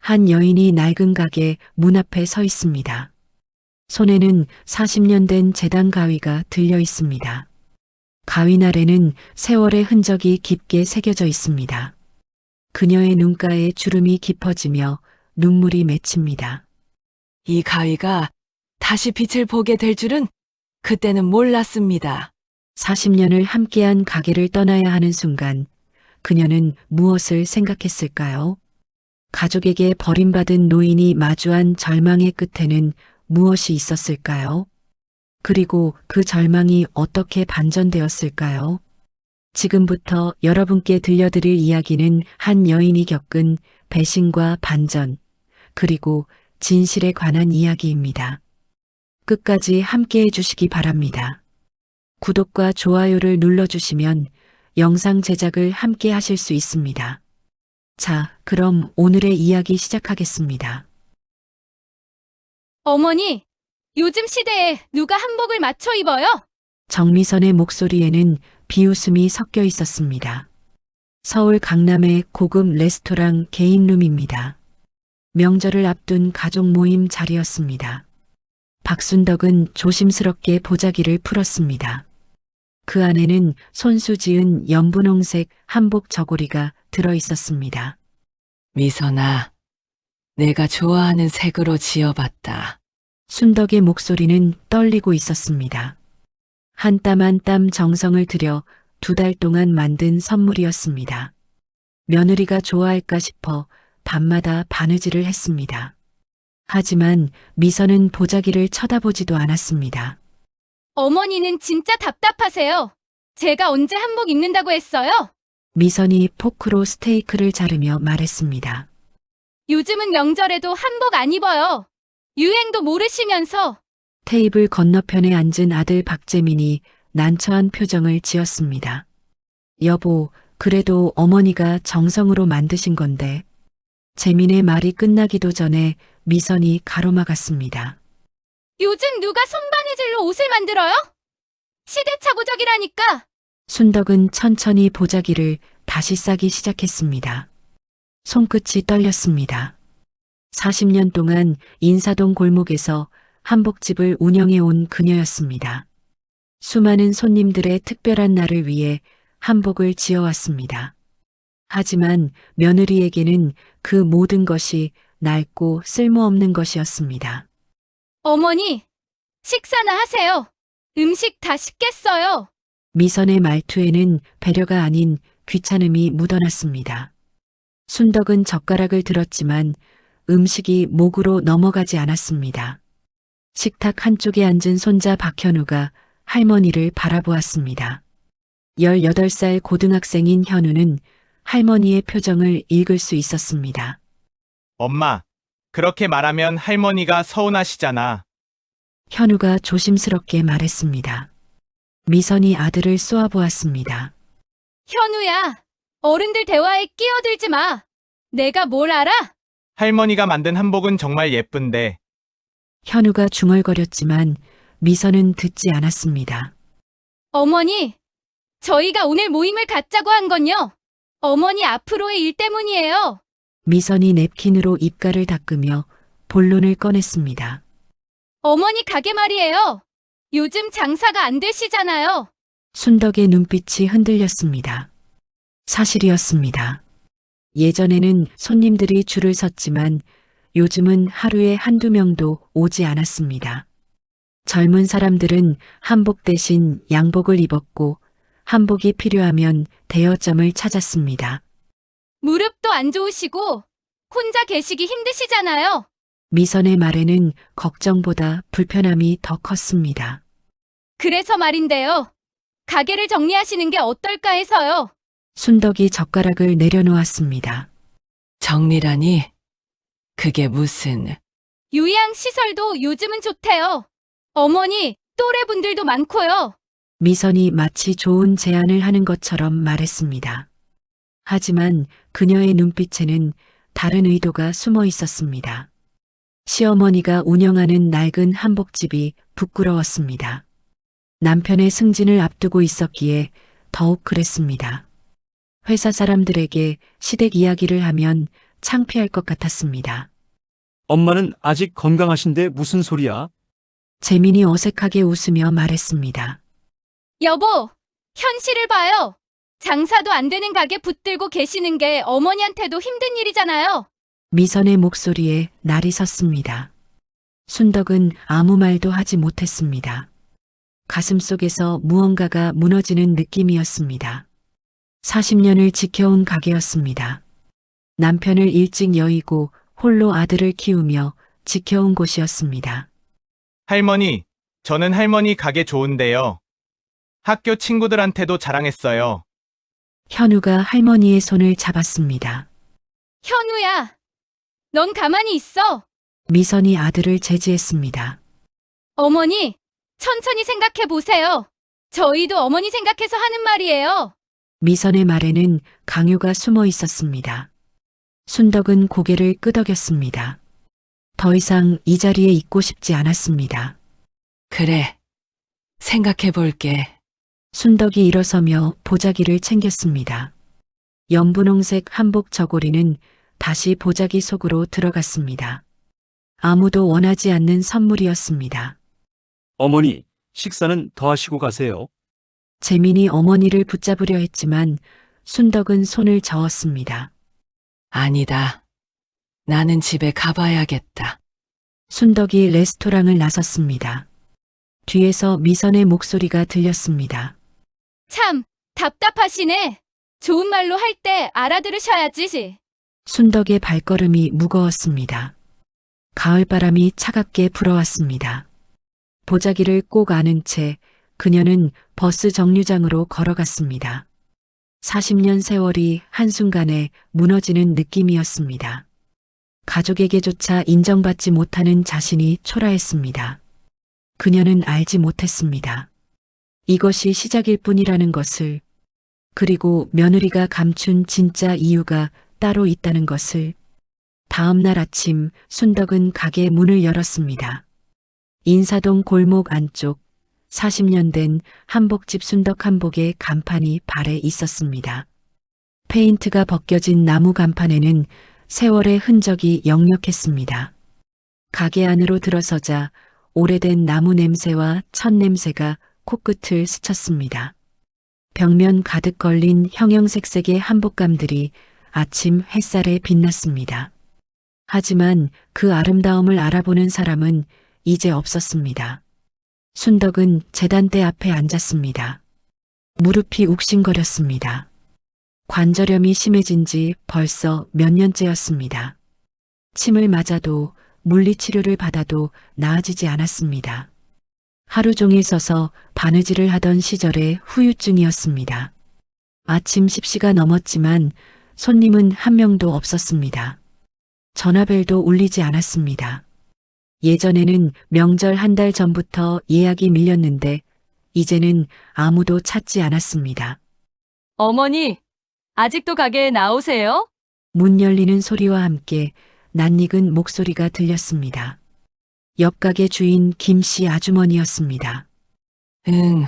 한 여인이 낡은 가게 문 앞에 서 있습니다. 손에는 40년 된 제당 가위가 들려 있습니다. 가위날에는 세월의 흔적이 깊게 새겨져 있습니다. 그녀의 눈가에 주름이 깊어지며 눈물이 맺힙니다. 이 가위가 다시 빛을 보게 될 줄은 그때는 몰랐습니다. 40년을 함께한 가게를 떠나야 하는 순간 그녀는 무엇을 생각했을까요? 가족에게 버림받은 노인이 마주한 절망의 끝에는 무엇이 있었을까요? 그리고 그 절망이 어떻게 반전되었을까요? 지금부터 여러분께 들려드릴 이야기는 한 여인이 겪은 배신과 반전, 그리고 진실에 관한 이야기입니다. 끝까지 함께 해주시기 바랍니다. 구독과 좋아요를 눌러주시면 영상 제작을 함께 하실 수 있습니다. 자, 그럼 오늘의 이야기 시작하겠습니다. 어머니, 요즘 시대에 누가 한복을 맞춰 입어요? 정미선의 목소리에는 비웃음이 섞여 있었습니다. 서울 강남의 고급 레스토랑 개인룸입니다. 명절을 앞둔 가족 모임 자리였습니다. 박순덕은 조심스럽게 보자기를 풀었습니다. 그 안에는 손수 지은 연분홍색 한복 저고리가 들어 있었습니다. 미선아, 내가 좋아하는 색으로 지어봤다. 순덕의 목소리는 떨리고 있었습니다. 한 땀 한 땀 정성을 들여 2달 동안 만든 선물이었습니다. 며느리가 좋아할까 싶어 밤마다 바느질을 했습니다. 하지만 미선은 보자기를 쳐다보지도 않았습니다. 어머니는 진짜 답답하세요. 제가 언제 한복 입는다고 했어요? 미선이 포크로 스테이크를 자르며 말했습니다. 요즘은 명절에도 한복 안 입어요. 유행도 모르시면서. 테이블 건너편에 앉은 아들 박재민이 난처한 표정을 지었습니다. 여보, 그래도 어머니가 정성으로 만드신 건데. 재민의 말이 끝나기도 전에 미선이 가로막았습니다. 요즘 누가 손바느질로 옷을 만들어요? 시대착오적이라니까. 순덕은 천천히 보자기를 다시 싸기 시작했습니다. 손끝이 떨렸습니다. 40년 동안 인사동 골목에서 한복집을 운영해 온 그녀였습니다. 수많은 손님들의 특별한 날을 위해 한복을 지어왔습니다. 하지만 며느리에게는 그 모든 것이 낡고 쓸모없는 것이었습니다. 어머니, 식사나 하세요. 음식 다 식겠어요. 미선의 말투에는 배려가 아닌 귀찮음이 묻어났습니다. 순덕은 젓가락을 들었지만 음식이 목으로 넘어가지 않았습니다. 식탁 한쪽에 앉은 손자 박현우가 할머니를 바라보았습니다. 18살 고등학생인 현우는 할머니의 표정을 읽을 수 있었습니다. 엄마, 그렇게 말하면 할머니가 서운하시잖아. 현우가 조심스럽게 말했습니다. 미선이 아들을 쏘아보았습니다. 현우야, 어른들 대화에 끼어들지 마. 내가 뭘 알아? 할머니가 만든 한복은 정말 예쁜데 현우가 중얼거렸지만 미선은 듣지 않았습니다. 어머니, 저희가 오늘 모임을 갖자고 한 건요. 어머니 앞으로의 일 때문이에요. 미선이 냅킨으로 입가를 닦으며 본론을 꺼냈습니다. 어머니 가게 말이에요. 요즘 장사가 안 되시잖아요. 순덕의 눈빛이 흔들렸습니다. 사실이었습니다. 예전에는 손님들이 줄을 섰지만 요즘은 하루에 한두 명도 오지 않았습니다. 젊은 사람들은 한복 대신 양복을 입었고 한복이 필요하면 대여점을 찾았습니다. 무릎도 안 좋으시고 혼자 계시기 힘드시잖아요. 미선의 말에는 걱정보다 불편함이 더 컸습니다. 그래서 말인데요. 가게를 정리하시는 게 어떨까 해서요. 순덕이 젓가락을 내려놓았습니다. 정리라니? 그게 무슨... 요양시설도 요즘은 좋대요. 어머니, 또래분들도 많고요. 미선이 마치 좋은 제안을 하는 것처럼 말했습니다. 하지만 그녀의 눈빛에는 다른 의도가 숨어 있었습니다. 시어머니가 운영하는 낡은 한복집이 부끄러웠습니다. 남편의 승진을 앞두고 있었기에 더욱 그랬습니다. 회사 사람들에게 시댁 이야기를 하면 창피할 것 같았습니다. 엄마는 아직 건강하신데 무슨 소리야? 재민이 어색하게 웃으며 말했습니다. 여보, 현실을 봐요. 장사도 안 되는 가게 붙들고 계시는 게 어머니한테도 힘든 일이잖아요. 미선의 목소리에 날이 섰습니다. 순덕은 아무 말도 하지 못했습니다. 가슴속에서 무언가가 무너지는 느낌이었습니다. 40년을 지켜온 가게였습니다. 남편을 일찍 여의고 홀로 아들을 키우며 지켜온 곳이었습니다. 할머니, 저는 할머니 가게 좋은데요. 학교 친구들한테도 자랑했어요. 현우가 할머니의 손을 잡았습니다. 현우야, 넌 가만히 있어. 미선이 아들을 제지했습니다. 어머니, 천천히 생각해 보세요. 저희도 어머니 생각해서 하는 말이에요. 미선의 말에는 강요가 숨어 있었습니다. 순덕은 고개를 끄덕였습니다. 더 이상 이 자리에 있고 싶지 않았습니다. 그래. 생각해 볼게. 순덕이 일어서며 보자기를 챙겼습니다. 연분홍색 한복 저고리는 다시 보자기 속으로 들어갔습니다. 아무도 원하지 않는 선물이었습니다. 어머니, 식사는 더 하시고 가세요. 재민이 어머니를 붙잡으려 했지만 순덕은 손을 저었습니다. 아니다. 나는 집에 가봐야겠다. 순덕이 레스토랑을 나섰습니다. 뒤에서 미선의 목소리가 들렸습니다. 참, 답답하시네. 좋은 말로 할 때 알아들으셔야지. 순덕의 발걸음이 무거웠습니다. 가을바람이 차갑게 불어왔습니다. 보자기를 꼭 안은 채 그녀는 버스 정류장으로 걸어갔습니다. 40년 세월이 한순간에 무너지는 느낌이었습니다. 가족에게조차 인정받지 못하는 자신이 초라했습니다. 그녀는 알지 못했습니다. 이것이 시작일 뿐이라는 것을, 그리고 며느리가 감춘 진짜 이유가 따로 있다는 것을. 다음 날 아침 순덕은 가게 문을 열었습니다. 인사동 골목 안쪽 40년 된 한복집 순덕 한복의 간판이 발에 있었습니다. 페인트가 벗겨진 나무 간판에는 세월의 흔적이 역력했습니다. 가게 안으로 들어서자 오래된 나무 냄새와 천 냄새가 코끝을 스쳤습니다. 벽면 가득 걸린 형형색색의 한복감들이 아침 햇살에 빛났습니다. 하지만 그 아름다움을 알아보는 사람은 이제 없었습니다. 순덕은 재단대 앞에 앉았습니다. 무릎이 욱신거렸습니다. 관절염이 심해진 지 벌써 몇 년째였습니다. 침을 맞아도 물리치료를 받아도 나아지지 않았습니다. 하루 종일 서서 바느질을 하던 시절의 후유증이었습니다. 아침 10시가 넘었지만 손님은 한 명도 없었습니다. 전화벨도 울리지 않았습니다. 예전에는 명절 한 달 전부터 예약이 밀렸는데 이제는 아무도 찾지 않았습니다. 어머니, 아직도 가게에 나오세요? 문 열리는 소리와 함께 낯익은 목소리가 들렸습니다. 옆가게 주인 김씨 아주머니였습니다. 응.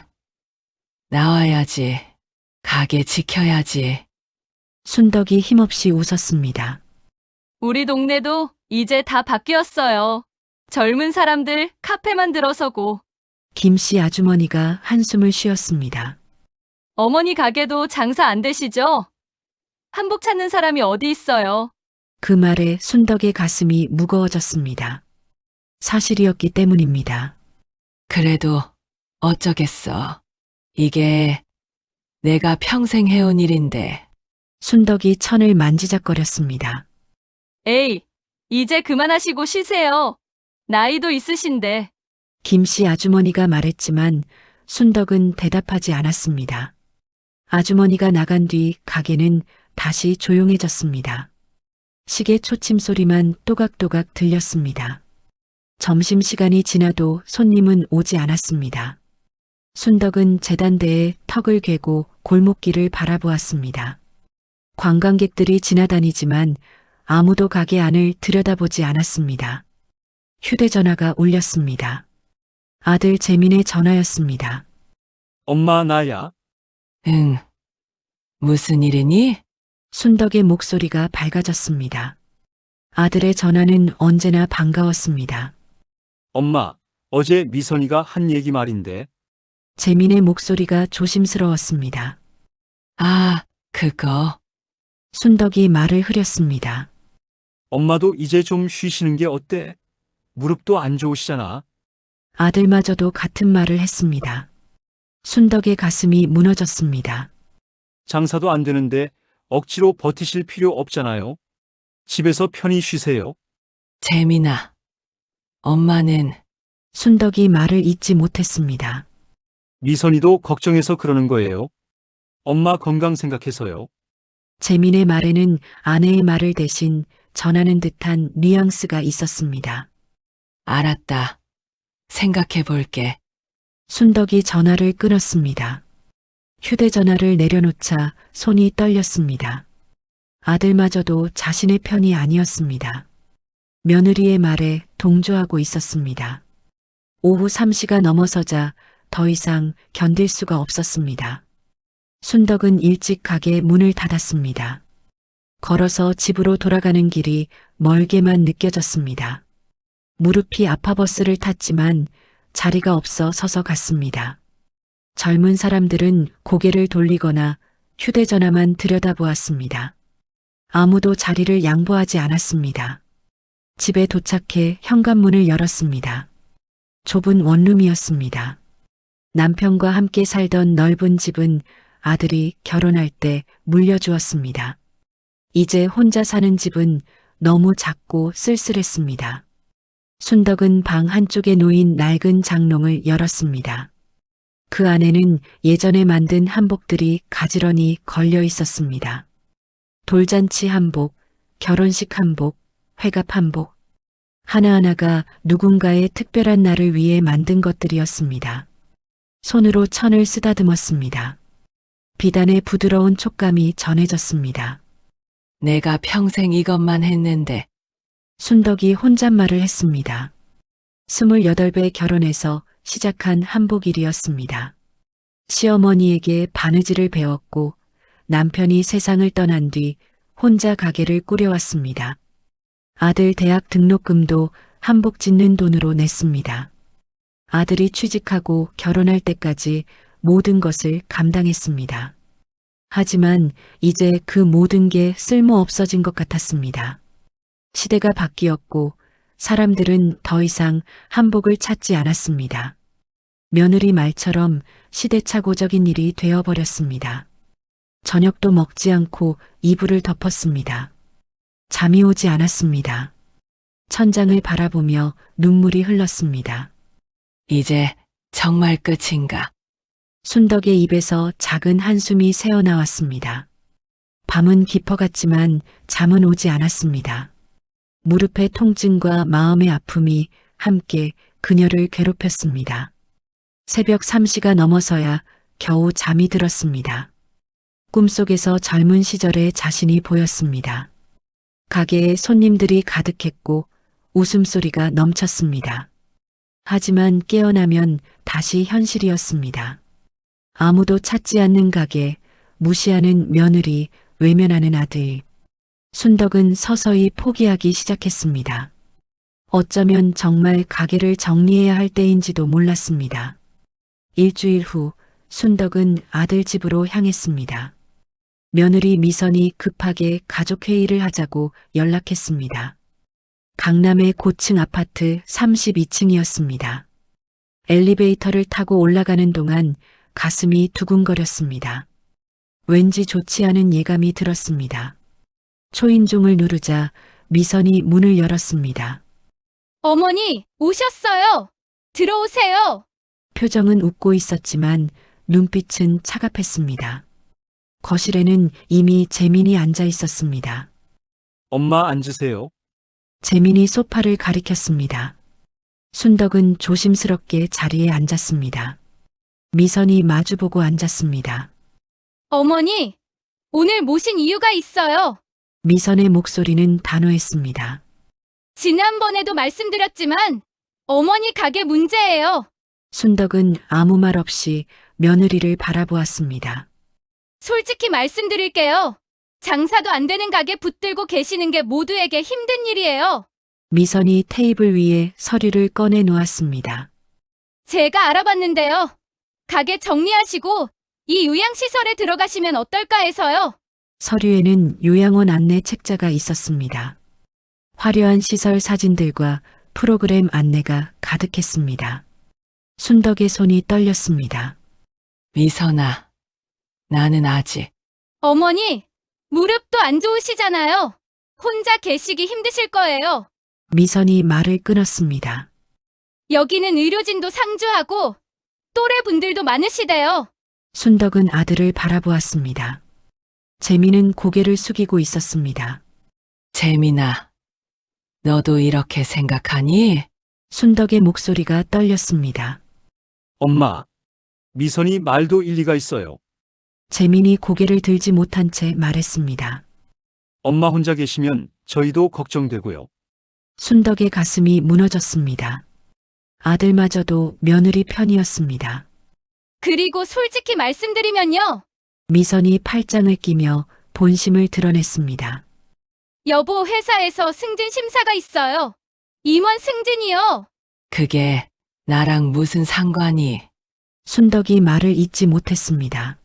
나와야지. 가게 지켜야지. 순덕이 힘없이 웃었습니다. 우리 동네도 이제 다 바뀌었어요. 젊은 사람들 카페만 들어서고 김씨 아주머니가 한숨을 쉬었습니다. 어머니 가게도 장사 안 되시죠? 한복 찾는 사람이 어디 있어요? 그 말에 순덕의 가슴이 무거워졌습니다. 사실이었기 때문입니다. 그래도 어쩌겠어. 이게 내가 평생 해온 일인데. 순덕이 천을 만지작거렸습니다. 에이, 이제 그만하시고 쉬세요. 나이도 있으신데. 김씨 아주머니가 말했지만 순덕은 대답하지 않았습니다. 아주머니가 나간 뒤 가게는 다시 조용해졌습니다. 시계 초침 소리만 또각또각 들렸습니다. 점심시간이 지나도 손님은 오지 않았습니다. 순덕은 재단대에 턱을 괴고 골목길을 바라보았습니다. 관광객들이 지나다니지만 아무도 가게 안을 들여다보지 않았습니다. 휴대전화가 울렸습니다. 아들 재민의 전화였습니다. 엄마, 나야. 응. 무슨 일이니? 순덕의 목소리가 밝아졌습니다. 아들의 전화는 언제나 반가웠습니다. 엄마, 어제 미선이가 한 얘기 말인데. 재민의 목소리가 조심스러웠습니다. 아, 그거. 순덕이 말을 흐렸습니다. 엄마도 이제 좀 쉬시는 게 어때? 무릎도 안 좋으시잖아. 아들마저도 같은 말을 했습니다. 순덕의 가슴이 무너졌습니다. 장사도 안 되는데 억지로 버티실 필요 없잖아요. 집에서 편히 쉬세요. 재민아. 엄마는 순덕이 말을 잇지 못했습니다. 미선이도 걱정해서 그러는 거예요. 엄마 건강 생각해서요. 재민의 말에는 아내의 말을 대신 전하는 듯한 뉘앙스가 있었습니다. 알았다. 생각해 볼게. 순덕이 전화를 끊었습니다. 휴대전화를 내려놓자 손이 떨렸습니다. 아들마저도 자신의 편이 아니었습니다. 며느리의 말에 동조하고 있었습니다. 오후 3시가 넘어서자 더 이상 견딜 수가 없었습니다. 순덕은 일찍 가게 문을 닫았습니다. 걸어서 집으로 돌아가는 길이 멀게만 느껴졌습니다. 무릎이 아파 버스를 탔지만 자리가 없어 서서 갔습니다. 젊은 사람들은 고개를 돌리거나 휴대전화만 들여다보았습니다. 아무도 자리를 양보하지 않았습니다. 집에 도착해 현관문을 열었습니다. 좁은 원룸이었습니다. 남편과 함께 살던 넓은 집은 아들이 결혼할 때 물려주었습니다. 이제 혼자 사는 집은 너무 작고 쓸쓸했습니다. 순덕은 방 한쪽에 놓인 낡은 장롱을 열었습니다. 그 안에는 예전에 만든 한복들이 가지런히 걸려 있었습니다. 돌잔치 한복, 결혼식 한복, 회갑 한복. 하나하나가 누군가의 특별한 날을 위해 만든 것들이었습니다. 손으로 천을 쓰다듬었습니다. 비단의 부드러운 촉감이 전해졌습니다. 내가 평생 이것만 했는데 순덕이 혼잣말을 했습니다. 28배 결혼해서 시작한 한복일이었습니다. 시어머니에게 바느질을 배웠고 남편이 세상을 떠난 뒤 혼자 가게를 꾸려왔습니다. 아들 대학 등록금도 한복 짓는 돈으로 냈습니다. 아들이 취직하고 결혼할 때까지 모든 것을 감당했습니다. 하지만 이제 그 모든 게 쓸모 없어진 것 같았습니다. 시대가 바뀌었고 사람들은 더 이상 한복을 찾지 않았습니다. 며느리 말처럼 시대착오적인 일이 되어버렸습니다. 저녁도 먹지 않고 이불을 덮었습니다. 잠이 오지 않았습니다. 천장을 바라보며 눈물이 흘렀습니다. 이제 정말 끝인가? 순덕의 입에서 작은 한숨이 새어나왔습니다. 밤은 깊어갔지만 잠은 오지 않았습니다. 무릎의 통증과 마음의 아픔이 함께 그녀를 괴롭혔습니다. 새벽 3시가 넘어서야 겨우 잠이 들었습니다. 꿈속에서 젊은 시절의 자신이 보였습니다. 가게에 손님들이 가득했고 웃음소리가 넘쳤습니다. 하지만 깨어나면 다시 현실이었습니다. 아무도 찾지 않는 가게, 무시하는 며느리, 외면하는 아들. 순덕은 서서히 포기하기 시작했습니다. 어쩌면 정말 가게를 정리해야 할 때인지도 몰랐습니다. 일주일 후 순덕은 아들 집으로 향했습니다. 며느리 미선이 급하게 가족회의를 하자고 연락했습니다. 강남의 고층 아파트 32층이었습니다. 엘리베이터를 타고 올라가는 동안 가슴이 두근거렸습니다. 왠지 좋지 않은 예감이 들었습니다. 초인종을 누르자 미선이 문을 열었습니다. 어머니, 오셨어요. 들어오세요. 표정은 웃고 있었지만 눈빛은 차갑했습니다. 거실에는 이미 재민이 앉아 있었습니다. 엄마 앉으세요. 재민이 소파를 가리켰습니다. 순덕은 조심스럽게 자리에 앉았습니다. 미선이 마주보고 앉았습니다. 어머니, 오늘 모신 이유가 있어요. 미선의 목소리는 단호했습니다. 지난번에도 말씀드렸지만 어머니 가게 문제예요. 순덕은 아무 말 없이 며느리를 바라보았습니다. 솔직히 말씀드릴게요. 장사도 안 되는 가게 붙들고 계시는 게 모두에게 힘든 일이에요. 미선이 테이블 위에 서류를 꺼내 놓았습니다. 제가 알아봤는데요. 가게 정리하시고 이 요양시설에 들어가시면 어떨까 해서요. 서류에는 요양원 안내 책자가 있었습니다. 화려한 시설 사진들과 프로그램 안내가 가득했습니다. 순덕의 손이 떨렸습니다. 미선아, 나는 아직 어머니, 무릎도 안 좋으시잖아요. 혼자 계시기 힘드실 거예요. 미선이 말을 끊었습니다. 여기는 의료진도 상주하고 또래 분들도 많으시대요. 순덕은 아들을 바라보았습니다. 재미는 고개를 숙이고 있었습니다. 재민아, 너도 이렇게 생각하니? 순덕의 목소리가 떨렸습니다. 엄마, 미선이 말도 일리가 있어요. 재민이 고개를 들지 못한 채 말했습니다. 엄마 혼자 계시면 저희도 걱정되고요. 순덕의 가슴이 무너졌습니다. 아들마저도 며느리 편이었습니다. 그리고 솔직히 말씀드리면요. 미선이 팔짱을 끼며 본심을 드러냈습니다. 여보, 회사에서 승진 심사가 있어요. 임원 승진이요. 그게 나랑 무슨 상관이? 순덕이 말을 잇지 못했습니다.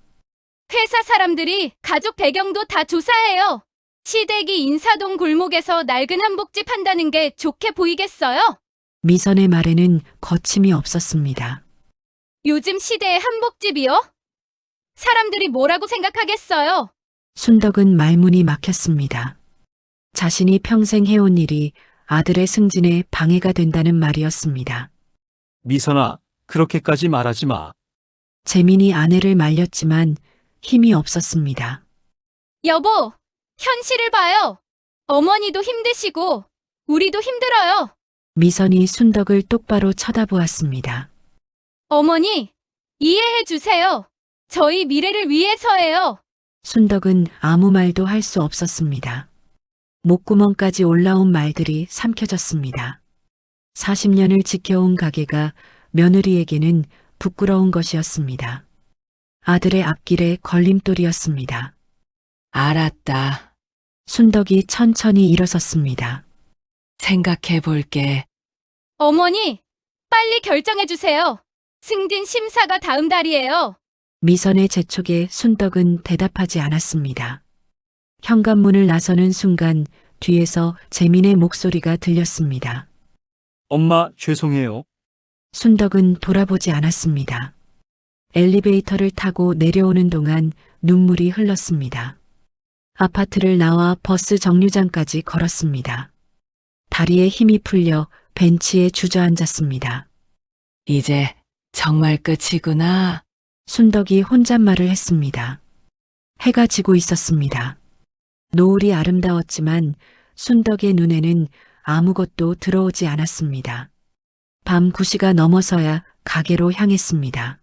회사 사람들이 가족 배경도 다 조사해요. 시댁이 인사동 골목에서 낡은 한복집 한다는 게 좋게 보이겠어요? 미선의 말에는 거침이 없었습니다. 요즘 시대의 한복집이요? 사람들이 뭐라고 생각하겠어요? 순덕은 말문이 막혔습니다. 자신이 평생 해온 일이 아들의 승진에 방해가 된다는 말이었습니다. 미선아, 그렇게까지 말하지 마. 재민이 아내를 말렸지만 힘이 없었습니다. 여보, 현실을 봐요. 어머니도 힘드시고 우리도 힘들어요. 미선이 순덕을 똑바로 쳐다보았습니다. 어머니, 이해해 주세요. 저희 미래를 위해서예요. 순덕은 아무 말도 할 수 없었습니다. 목구멍까지 올라온 말들이 삼켜졌습니다. 40년을 지켜온 가게가 며느리에게는 부끄러운 것이었습니다. 아들의 앞길에 걸림돌이었습니다. 알았다. 순덕이 천천히 일어섰습니다. 생각해 볼게. 어머니, 빨리 결정해 주세요. 승진 심사가 다음 달이에요. 미선의 재촉에 순덕은 대답하지 않았습니다. 현관문을 나서는 순간 뒤에서 재민의 목소리가 들렸습니다. 엄마, 죄송해요. 순덕은 돌아보지 않았습니다. 엘리베이터를 타고 내려오는 동안 눈물이 흘렀습니다. 아파트를 나와 버스 정류장까지 걸었습니다. 다리에 힘이 풀려 벤치에 주저앉았습니다. 이제 정말 끝이구나. 순덕이 혼잣말을 했습니다. 해가 지고 있었습니다. 노을이 아름다웠지만 순덕의 눈에는 아무것도 들어오지 않았습니다. 밤 9시가 넘어서야 가게로 향했습니다.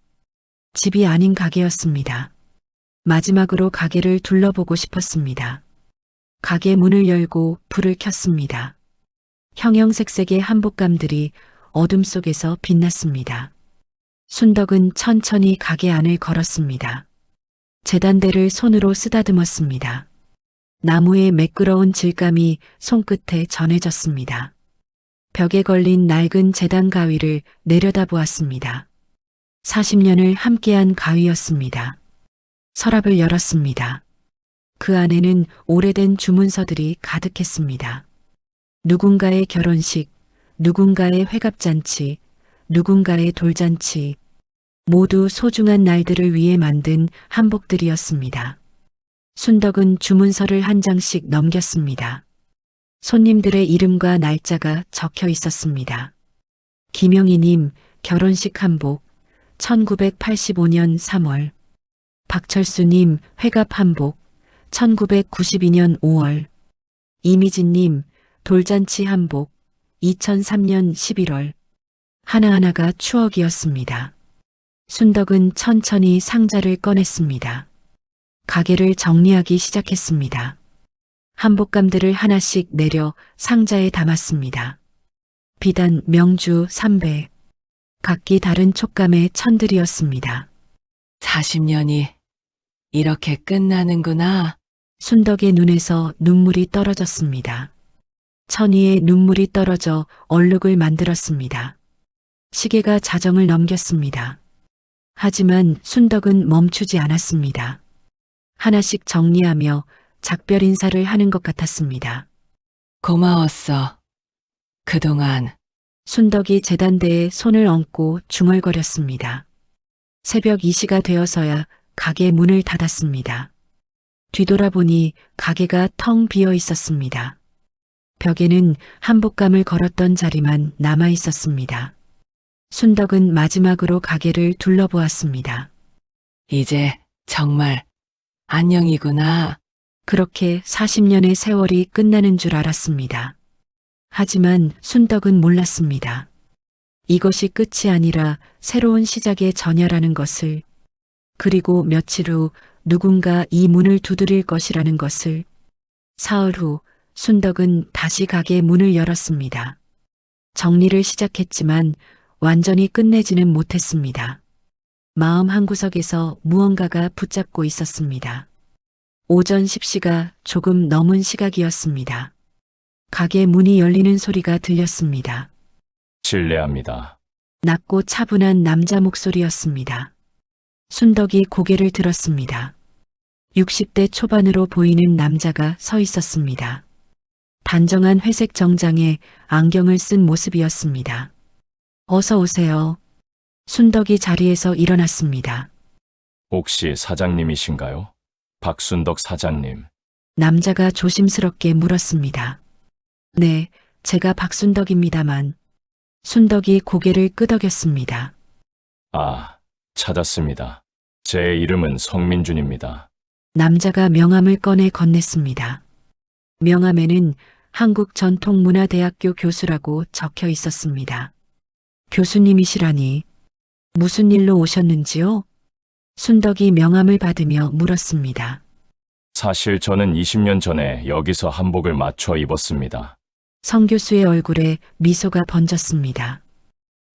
집이 아닌 가게였습니다. 마지막으로 가게를 둘러보고 싶었습니다. 가게 문을 열고 불을 켰습니다. 형형색색의 한복감들이 어둠 속에서 빛났습니다. 순덕은 천천히 가게 안을 걸었습니다. 재단대를 손으로 쓰다듬었습니다. 나무의 매끄러운 질감이 손끝에 전해졌습니다. 벽에 걸린 낡은 재단 가위를 내려다보았습니다. 40년을 함께한 가위였습니다. 서랍을 열었습니다. 그 안에는 오래된 주문서들이 가득했습니다. 누군가의 결혼식, 누군가의 회갑잔치, 누군가의 돌잔치, 모두 소중한 날들을 위해 만든 한복들이었습니다. 순덕은 주문서를 한 장씩 넘겼습니다. 손님들의 이름과 날짜가 적혀 있었습니다. 김영희님 결혼식 한복 1985년 3월, 박철수님 회갑 한복 1992년 5월, 이미진님 돌잔치 한복 2003년 11월. 하나하나가 추억이었습니다. 순덕은 천천히 상자를 꺼냈습니다. 가게를 정리하기 시작했습니다. 한복감들을 하나씩 내려 상자에 담았습니다. 비단, 명주, 삼배, 각기 다른 촉감의 천들이었습니다. 40년이 이렇게 끝나는구나. 순덕의 눈에서 눈물이 떨어졌습니다. 천이의 눈물이 떨어져 얼룩을 만들었습니다. 시계가 자정을 넘겼습니다. 하지만 순덕은 멈추지 않았습니다. 하나씩 정리하며 작별 인사를 하는 것 같았습니다. 고마웠어. 그동안 순덕이 제단대에 손을 얹고 중얼거렸습니다. 새벽 2시가 되어서야 가게 문을 닫았습니다. 뒤돌아보니 가게가 텅 비어 있었습니다. 벽에는 한복감을 걸었던 자리만 남아 있었습니다. 순덕은 마지막으로 가게를 둘러보았습니다. 이제 정말 안녕이구나. 그렇게 40년의 세월이 끝나는 줄 알았습니다. 하지만 순덕은 몰랐습니다. 이것이 끝이 아니라 새로운 시작의 전야라는 것을, 그리고 며칠 후 누군가 이 문을 두드릴 것이라는 것을. 사흘 후 순덕은 다시 가게 문을 열었습니다. 정리를 시작했지만 완전히 끝내지는 못했습니다. 마음 한구석에서 무언가가 붙잡고 있었습니다. 오전 10시가 조금 넘은 시각이었습니다. 가게 문이 열리는 소리가 들렸습니다. 실례합니다. 낮고 차분한 남자 목소리였습니다. 순덕이 고개를 들었습니다. 60대 초반으로 보이는 남자가 서 있었습니다. 단정한 회색 정장에 안경을 쓴 모습이었습니다. 어서 오세요. 순덕이 자리에서 일어났습니다. 혹시 사장님이신가요? 박순덕 사장님. 남자가 조심스럽게 물었습니다. 네, 제가 박순덕입니다만. 순덕이 고개를 끄덕였습니다. 아, 찾았습니다. 제 이름은 성민준입니다. 남자가 명함을 꺼내 건넸습니다. 명함에는 한국전통문화대학교 교수라고 적혀 있었습니다. 교수님이시라니 무슨 일로 오셨는지요? 순덕이 명함을 받으며 물었습니다. 사실 저는 20년 전에 여기서 한복을 맞춰 입었습니다. 성 교수의 얼굴에 미소가 번졌습니다.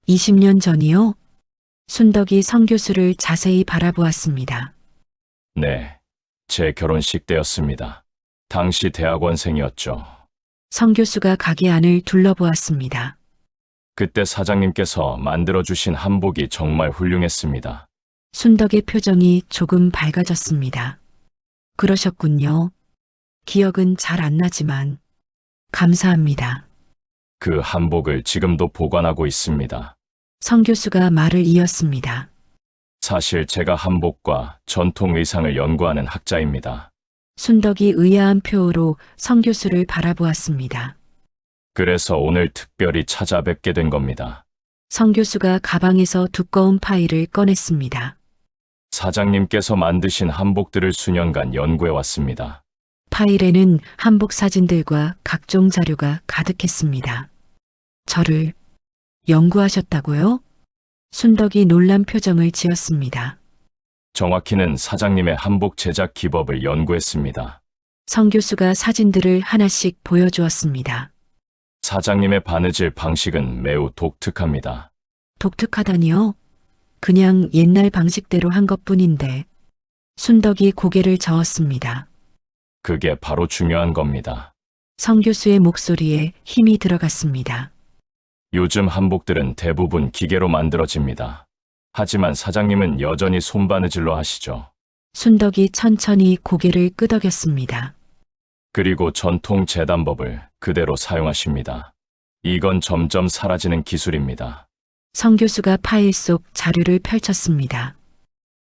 20년 전이요? 순덕이 성 교수를 자세히 바라보았습니다. 네, 제 결혼식 때였습니다. 당시 대학원생이었죠. 성 교수가 가게 안을 둘러보았습니다. 그때 사장님께서 만들어주신 한복이 정말 훌륭했습니다. 순덕의 표정이 조금 밝아졌습니다. 그러셨군요. 기억은 잘 안 나지만 감사합니다. 그 한복을 지금도 보관하고 있습니다. 성 교수가 말을 이었습니다. 사실 제가 한복과 전통 의상을 연구하는 학자입니다. 순덕이 의아한 표호로 성 교수를 바라보았습니다. 그래서 오늘 특별히 찾아뵙게 된 겁니다. 성 교수가 가방에서 두꺼운 파일을 꺼냈습니다. 사장님께서 만드신 한복들을 수년간 연구해 왔습니다. 파일에는 한복 사진들과 각종 자료가 가득했습니다. 저를 연구하셨다고요? 순덕이 놀란 표정을 지었습니다. 정확히는 사장님의 한복 제작 기법을 연구했습니다. 성 교수가 사진들을 하나씩 보여주었습니다. 사장님의 바느질 방식은 매우 독특합니다. 독특하다니요? 그냥 옛날 방식대로 한 것뿐인데. 순덕이 고개를 저었습니다. 그게 바로 중요한 겁니다. 성 교수의 목소리에 힘이 들어갔습니다. 요즘 한복들은 대부분 기계로 만들어집니다. 하지만 사장님은 여전히 손바느질로 하시죠. 순덕이 천천히 고개를 끄덕였습니다. 그리고 전통 재단법을 그대로 사용하십니다. 이건 점점 사라지는 기술입니다. 성 교수가 파일 속 자료를 펼쳤습니다.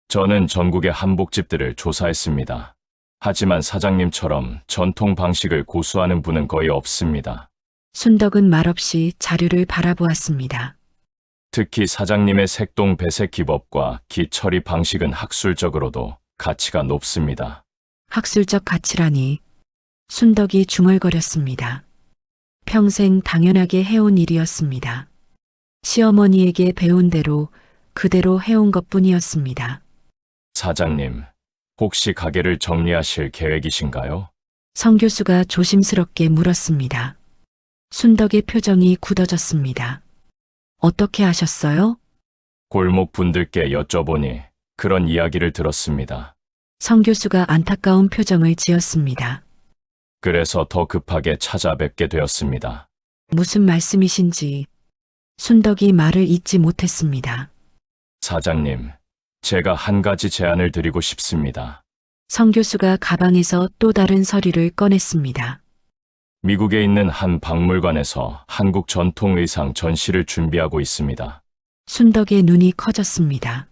저는 전국의 한복집들을 조사했습니다. 하지만 사장님처럼 전통 방식을 고수하는 분은 거의 없습니다. 순덕은 말없이 자료를 바라보았습니다. 특히 사장님의 색동 배색 기법과 기 처리 방식은 학술적으로도 가치가 높습니다. 학술적 가치라니. 순덕이 중얼거렸습니다. 평생 당연하게 해온 일이었습니다. 시어머니에게 배운 대로 그대로 해온 것뿐이었습니다. 사장님, 혹시 가게를 정리하실 계획이신가요? 성 교수가 조심스럽게 물었습니다. 순덕의 표정이 굳어졌습니다. 어떻게 아셨어요? 골목 분들께 여쭤보니 그런 이야기를 들었습니다. 성 교수가 안타까운 표정을 지었습니다. 그래서 더 급하게 찾아뵙게 되었습니다. 무슨 말씀이신지 순덕이 말을 잇지 못했습니다. 사장님, 제가 한 가지 제안을 드리고 싶습니다. 성 교수가 가방에서 또 다른 서류를 꺼냈습니다. 미국에 있는 한 박물관에서 한국 전통 의상 전시를 준비하고 있습니다. 순덕의 눈이 커졌습니다.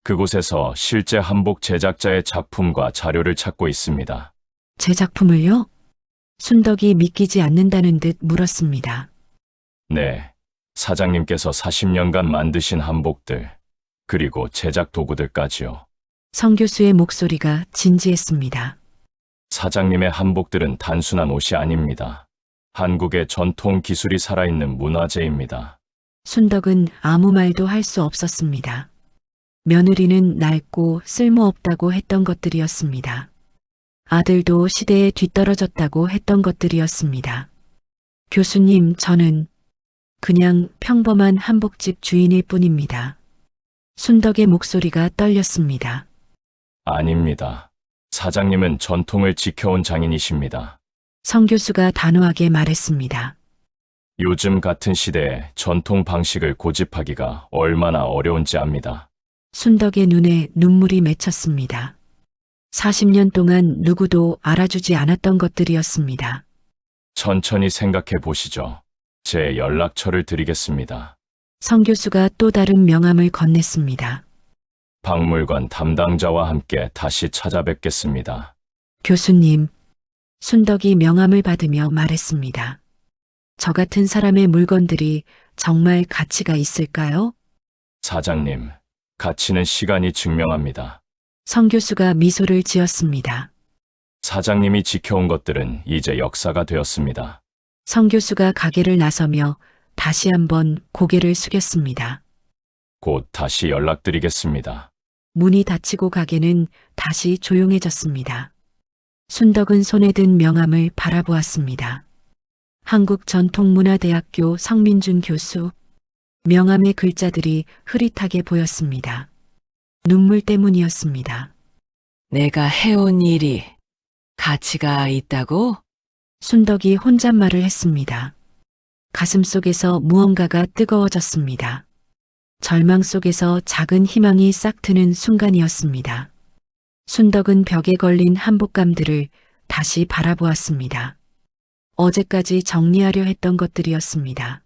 그곳에서 실제 한복 제작자의 작품과 자료를 찾고 있습니다. 제 작품을요? 순덕이 믿기지 않는다는 듯 물었습니다. 네, 사장님께서 40년간 만드신 한복들, 그리고 제작 도구들까지요. 성 교수의 목소리가 진지했습니다. 사장님의 한복들은 단순한 옷이 아닙니다. 한국의 전통 기술이 살아있는 문화재입니다. 순덕은 아무 말도 할 수 없었습니다. 며느리는 낡고 쓸모없다고 했던 것들이었습니다. 아들도 시대에 뒤떨어졌다고 했던 것들이었습니다. 교수님, 저는 그냥 평범한 한복집 주인일 뿐입니다. 순덕의 목소리가 떨렸습니다. 아닙니다. 사장님은 전통을 지켜온 장인이십니다. 성 교수가 단호하게 말했습니다. 요즘 같은 시대에 전통 방식을 고집하기가 얼마나 어려운지 압니다. 순덕의 눈에 눈물이 맺혔습니다. 40년 동안 누구도 알아주지 않았던 것들이었습니다. 천천히 생각해 보시죠. 제 연락처를 드리겠습니다. 성 교수가 또 다른 명함을 건넸습니다. 박물관 담당자와 함께 다시 찾아뵙겠습니다. 교수님, 순덕이 명함을 받으며 말했습니다. 저 같은 사람의 물건들이 정말 가치가 있을까요? 사장님, 가치는 시간이 증명합니다. 성 교수가 미소를 지었습니다. 사장님이 지켜온 것들은 이제 역사가 되었습니다. 성 교수가 가게를 나서며 다시 한번 고개를 숙였습니다. 곧 다시 연락드리겠습니다. 문이 닫히고 가게는 다시 조용해졌습니다. 순덕은 손에 든 명함을 바라보았습니다. 한국전통문화대학교 성민준 교수. 명함의 글자들이 흐릿하게 보였습니다. 눈물 때문이었습니다. 내가 해온 일이 가치가 있다고? 순덕이 혼잣말을 했습니다. 가슴 속에서 무언가가 뜨거워졌습니다. 절망 속에서 작은 희망이 싹 트는 순간이었습니다. 순덕은 벽에 걸린 한복감들을 다시 바라보았습니다. 어제까지 정리하려 했던 것들이었습니다.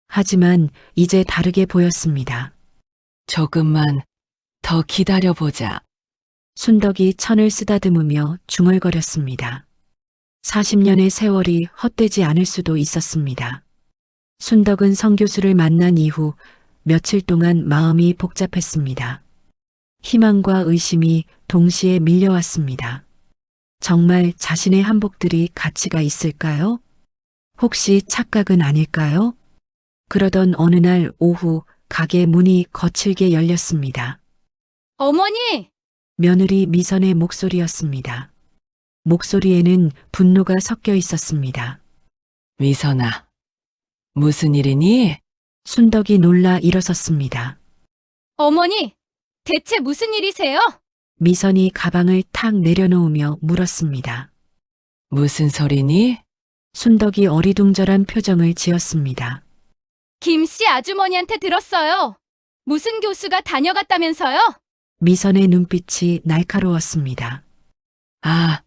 하지만 이제 다르게 보였습니다. 조금만 더 기다려보자. 순덕이 천을 쓰다듬으며 중얼거렸습니다. 40년의 세월이 헛되지 않을 수도 있었습니다. 순덕은 성 교수를 만난 이후 며칠 동안 마음이 복잡했습니다. 희망과 의심이 동시에 밀려왔습니다. 정말 자신의 한복들이 가치가 있을까요? 혹시 착각은 아닐까요? 그러던 어느 날 오후 가게 문이 거칠게 열렸습니다. 어머니! 며느리 미선의 목소리였습니다. 목소리에는 분노가 섞여 있었습니다. 미선아, 무슨 일이니? 순덕이 놀라 일어섰습니다. 어머니! 대체 무슨 일이세요? 미선이 가방을 탁 내려놓으며 물었습니다. 무슨 소리니? 순덕이 어리둥절한 표정을 지었습니다. 김씨 아주머니한테 들었어요. 무슨 교수가 다녀갔다면서요? 미선의 눈빛이 날카로웠습니다. 아,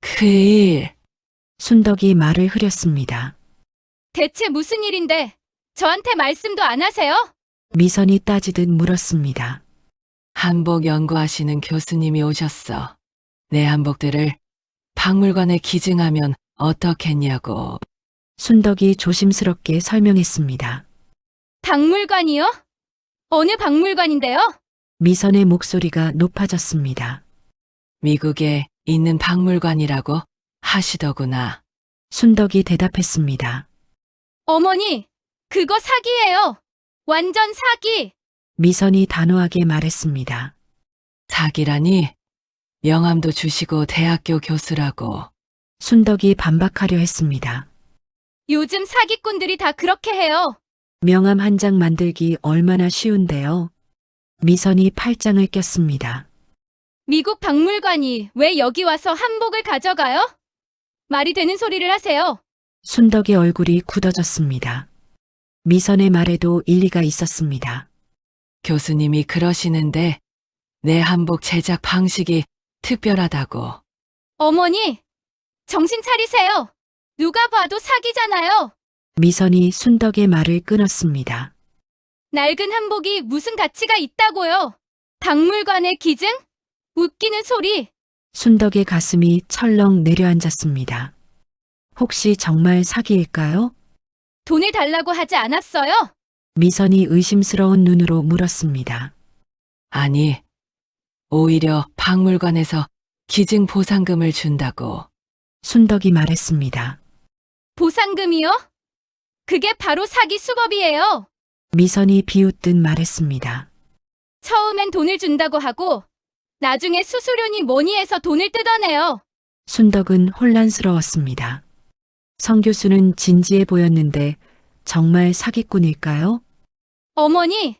그 일. 순덕이 말을 흐렸습니다. 대체 무슨 일인데 저한테 말씀도 안 하세요? 미선이 따지듯 물었습니다. 한복 연구하시는 교수님이 오셨어. 내 한복들을 박물관에 기증하면 어떻겠냐고. 순덕이 조심스럽게 설명했습니다. 박물관이요? 어느 박물관인데요? 미선의 목소리가 높아졌습니다. 미국에 있는 박물관이라고 하시더구나. 순덕이 대답했습니다. 어머니, 그거 사기예요. 완전 사기. 미선이 단호하게 말했습니다. 사기라니? 명함도 주시고 대학교 교수라고. 순덕이 반박하려 했습니다. 요즘 사기꾼들이 다 그렇게 해요. 명함 한 장 만들기 얼마나 쉬운데요. 미선이 팔짱을 꼈습니다. 미국 박물관이 왜 여기 와서 한복을 가져가요? 말이 되는 소리를 하세요. 순덕의 얼굴이 굳어졌습니다. 미선의 말에도 일리가 있었습니다. 교수님이 그러시는데 내 한복 제작 방식이 특별하다고. 어머니, 정신 차리세요. 누가 봐도 사기잖아요. 미선이 순덕의 말을 끊었습니다. 낡은 한복이 무슨 가치가 있다고요? 박물관의 기증? 웃기는 소리. 순덕의 가슴이 철렁 내려앉았습니다. 혹시 정말 사기일까요? 돈을 달라고 하지 않았어요? 미선이 의심스러운 눈으로 물었습니다. 아니, 오히려 박물관에서 기증 보상금을 준다고. 순덕이 말했습니다. 보상금이요? 그게 바로 사기 수법이에요. 미선이 비웃듯 말했습니다. 처음엔 돈을 준다고 하고 나중에 수수료니 뭐니 해서 돈을 뜯어내요. 순덕은 혼란스러웠습니다. 성 교수는 진지해 보였는데 정말 사기꾼일까요? 어머니,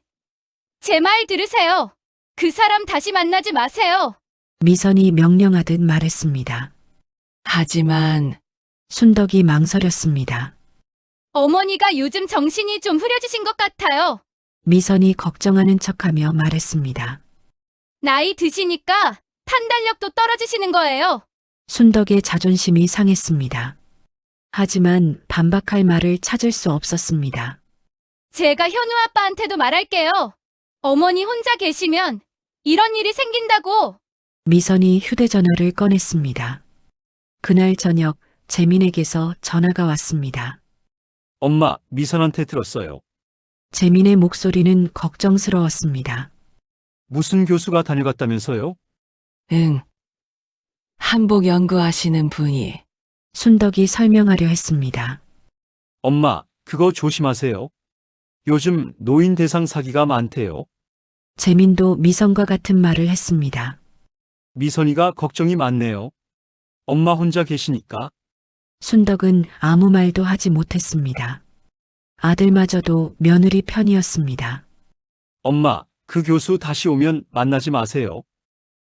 제 말 들으세요. 그 사람 다시 만나지 마세요. 미선이 명령하듯 말했습니다. 하지만 순덕이 망설였습니다. 어머니가 요즘 정신이 좀 흐려지신 것 같아요. 미선이 걱정하는 척하며 말했습니다. 나이 드시니까 판단력도 떨어지시는 거예요. 순덕의 자존심이 상했습니다. 하지만 반박할 말을 찾을 수 없었습니다. 제가 현우 아빠한테도 말할게요. 어머니 혼자 계시면 이런 일이 생긴다고. 미선이 휴대전화를 꺼냈습니다. 그날 저녁 재민에게서 전화가 왔습니다. 엄마, 미선한테 들었어요. 재민의 목소리는 걱정스러웠습니다. 무슨 교수가 다녀갔다면서요? 응. 한복 연구하시는 분이. 순덕이 설명하려 했습니다. 엄마, 그거 조심하세요. 요즘 노인 대상 사기가 많대요. 재민도 미선과 같은 말을 했습니다. 미선이가 걱정이 많네요. 엄마 혼자 계시니까. 순덕은 아무 말도 하지 못했습니다. 아들마저도 며느리 편이었습니다. 엄마, 그 교수 다시 오면 만나지 마세요.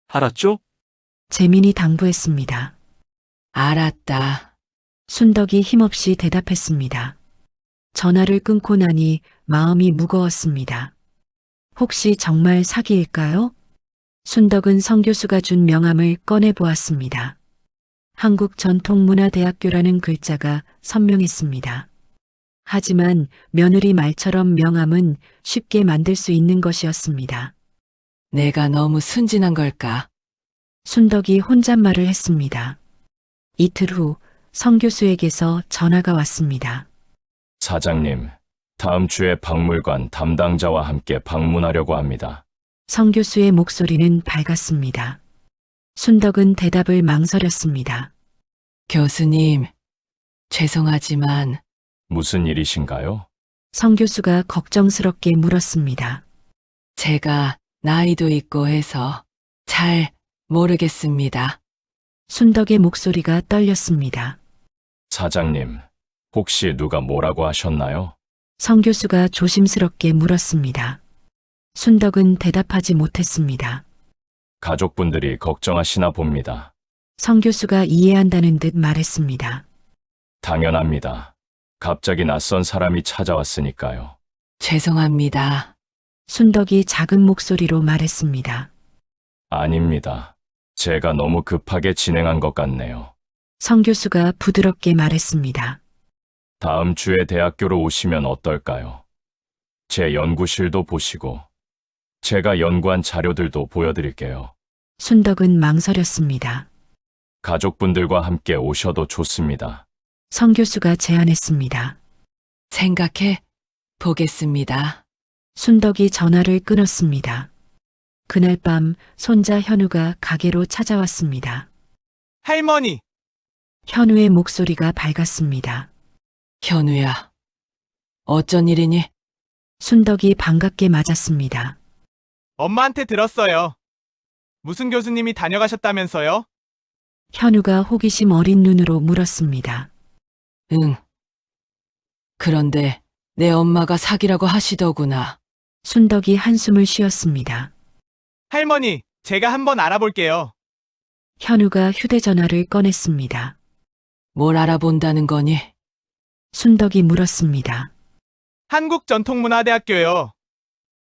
알았죠? 재민이 당부했습니다. 알았다. 순덕이 힘없이 대답했습니다. 전화를 끊고 나니 마음이 무거웠습니다. 혹시 정말 사기일까요? 순덕은 성 교수가 준 명함을 꺼내 보았습니다. 한국전통문화대학교라는 글자가 선명했습니다. 하지만 며느리 말처럼 명함은 쉽게 만들 수 있는 것이었습니다. 내가 너무 순진한 걸까? 순덕이 혼잣말을 했습니다. 이틀 후 성 교수에게서 전화가 왔습니다. 사장님, 다음 주에 박물관 담당자와 함께 방문하려고 합니다. 성 교수의 목소리는 밝았습니다. 순덕은 대답을 망설였습니다. 교수님, 죄송하지만 무슨 일이신가요? 성 교수가 걱정스럽게 물었습니다. 제가 나이도 있고 해서 잘 모르겠습니다. 순덕의 목소리가 떨렸습니다. 사장님, 혹시 누가 뭐라고 하셨나요? 성 교수가 조심스럽게 물었습니다. 순덕은 대답하지 못했습니다. 가족분들이 걱정하시나 봅니다. 성 교수가 이해한다는 듯 말했습니다. 당연합니다. 갑자기 낯선 사람이 찾아왔으니까요. 죄송합니다. 순덕이 작은 목소리로 말했습니다. 아닙니다. 제가 너무 급하게 진행한 것 같네요. 성 교수가 부드럽게 말했습니다. 다음 주에 대학교로 오시면 어떨까요? 제 연구실도 보시고, 제가 연구한 자료들도 보여드릴게요. 순덕은 망설였습니다. 가족분들과 함께 오셔도 좋습니다. 성 교수가 제안했습니다. 생각해 보겠습니다. 순덕이 전화를 끊었습니다. 그날 밤 손자 현우가 가게로 찾아왔습니다. 할머니, 현우의 목소리가 밝았습니다. 현우야, 어쩐 일이니? 순덕이 반갑게 맞았습니다. 엄마한테 들었어요. 무슨 교수님이 다녀가셨다면서요? 현우가 호기심 어린 눈으로 물었습니다. 응. 그런데 내 엄마가 사기라고 하시더구나. 순덕이 한숨을 쉬었습니다. 할머니, 제가 한번 알아볼게요. 현우가 휴대전화를 꺼냈습니다. 뭘 알아본다는 거니? 순덕이 물었습니다. 한국전통문화대학교요.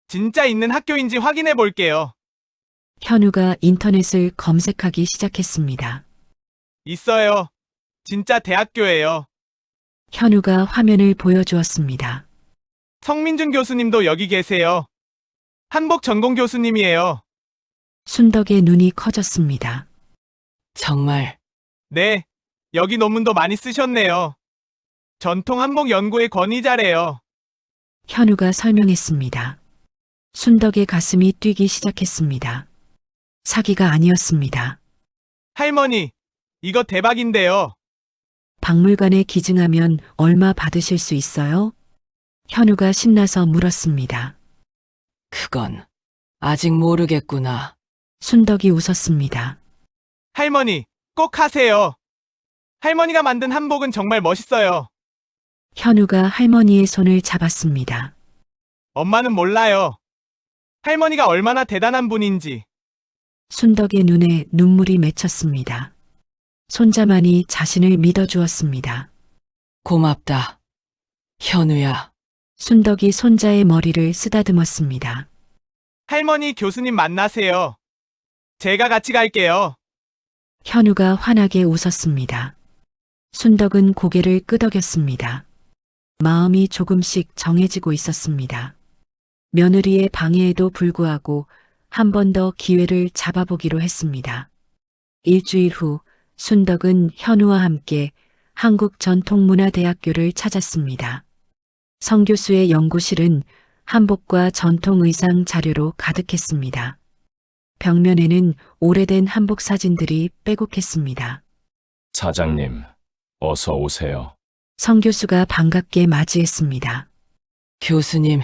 진짜 있는 학교인지 확인해 볼게요. 현우가 인터넷을 검색하기 시작했습니다. 있어요. 진짜 대학교예요. 현우가 화면을 보여주었습니다. 성민준 교수님도 여기 계세요. 한복 전공 교수님이에요. 순덕의 눈이 커졌습니다. 정말 네, 여기 논문도 많이 쓰셨네요. 전통 한복 연구의 권위자래요. 현우가 설명했습니다. 순덕의 가슴이 뛰기 시작했습니다. 사기가 아니었습니다. 할머니, 이거 대박인데요. 박물관에 기증하면 얼마 받으실 수 있어요? 현우가 신나서 물었습니다. 그건 아직 모르겠구나. 순덕이 웃었습니다. 할머니, 꼭 하세요. 할머니가 만든 한복은 정말 멋있어요. 현우가 할머니의 손을 잡았습니다. 엄마는 몰라요. 할머니가 얼마나 대단한 분인지. 순덕의 눈에 눈물이 맺혔습니다. 손자만이 자신을 믿어주었습니다. 고맙다. 현우야. 순덕이 손자의 머리를 쓰다듬었습니다. 할머니 교수님 만나세요. 제가 같이 갈게요. 현우가 환하게 웃었습니다. 순덕은 고개를 끄덕였습니다. 마음이 조금씩 정해지고 있었습니다. 며느리의 방해에도 불구하고 한 번 더 기회를 잡아보기로 했습니다. 일주일 후 순덕은 현우와 함께 한국전통문화대학교를 찾았습니다. 성 교수의 연구실은 한복과 전통 의상 자료로 가득했습니다. 벽면에는 오래된 한복 사진들이 빼곡했습니다. 사장님, 어서 오세요. 성 교수가 반갑게 맞이했습니다. 교수님,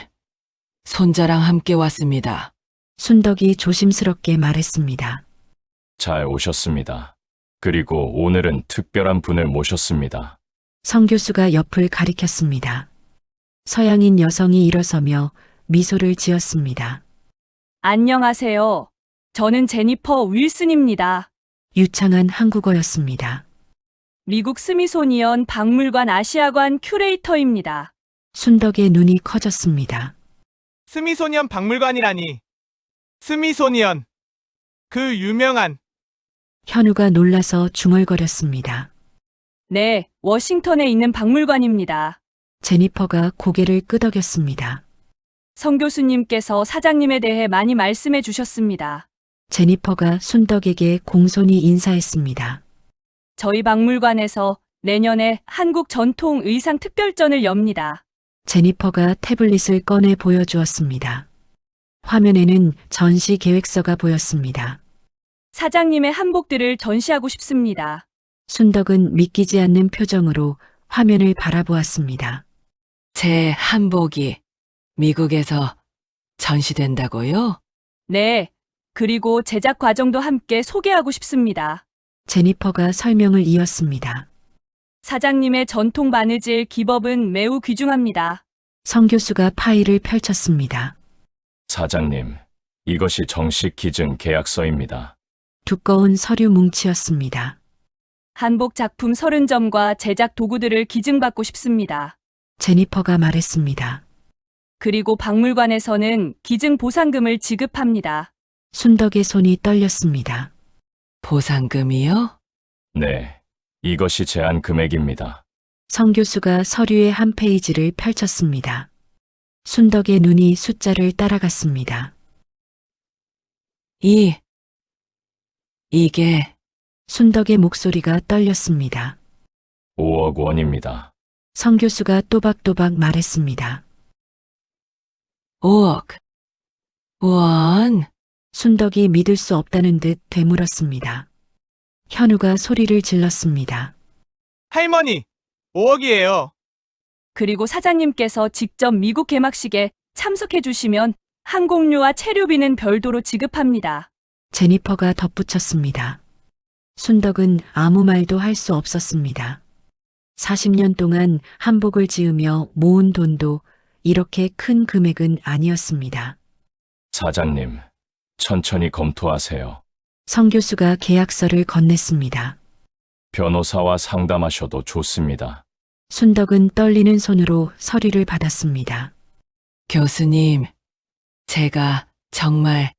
손자랑 함께 왔습니다. 순덕이 조심스럽게 말했습니다. 잘 오셨습니다. 그리고 오늘은 특별한 분을 모셨습니다. 성 교수가 옆을 가리켰습니다. 서양인 여성이 일어서며 미소를 지었습니다. 안녕하세요. 저는 제니퍼 윌슨입니다. 유창한 한국어였습니다. 미국 스미소니언 박물관 아시아관 큐레이터입니다. 순덕의 눈이 커졌습니다. 스미소니언 박물관이라니. 스미소니언. 그 유명한. 현우가 놀라서 중얼거렸습니다. 네, 워싱턴에 있는 박물관입니다. 제니퍼가 고개를 끄덕였습니다. 성 교수님께서 사장님에 대해 많이 말씀해 주셨습니다. 제니퍼가 순덕에게 공손히 인사했습니다. 저희 박물관에서 내년에 한국 전통 의상 특별전을 엽니다. 제니퍼가 태블릿을 꺼내 보여주었습니다. 화면에는 전시 계획서가 보였습니다. 사장님의 한복들을 전시하고 싶습니다. 순덕은 믿기지 않는 표정으로 화면을 바라보았습니다. 제 한복이 미국에서 전시된다고요? 네, 그리고 제작 과정도 함께 소개하고 싶습니다. 제니퍼가 설명을 이었습니다. 사장님의 전통 바느질 기법은 매우 귀중합니다. 성 교수가 파일을 펼쳤습니다. 사장님, 이것이 정식 기증 계약서입니다. 두꺼운 서류 뭉치였습니다. 한복 작품 30점과 제작 도구들을 기증받고 싶습니다. 제니퍼가 말했습니다. 그리고 박물관에서는 기증 보상금을 지급합니다. 순덕의 손이 떨렸습니다. 보상금이요? 네, 이것이 제한 금액입니다. 성 교수가 서류의 한 페이지를 펼쳤습니다. 순덕의 눈이 숫자를 따라갔습니다. 이게 순덕의 목소리가 떨렸습니다. 5억 원입니다. 성 교수가 또박또박 말했습니다. 5억 원. 순덕이 믿을 수 없다는 듯 되물었습니다. 현우가 소리를 질렀습니다. 할머니, 5억이에요. 그리고 사장님께서 직접 미국 개막식에 참석해 주시면 항공료와 체류비는 별도로 지급합니다. 제니퍼가 덧붙였습니다. 순덕은 아무 말도 할 수 없었습니다. 40년 동안 한복을 지으며 모은 돈도 이렇게 큰 금액은 아니었습니다. 사장님, 천천히 검토하세요. 성 교수가 계약서를 건넸습니다. 변호사와 상담하셔도 좋습니다. 순덕은 떨리는 손으로 서류를 받았습니다. 교수님, 제가 정말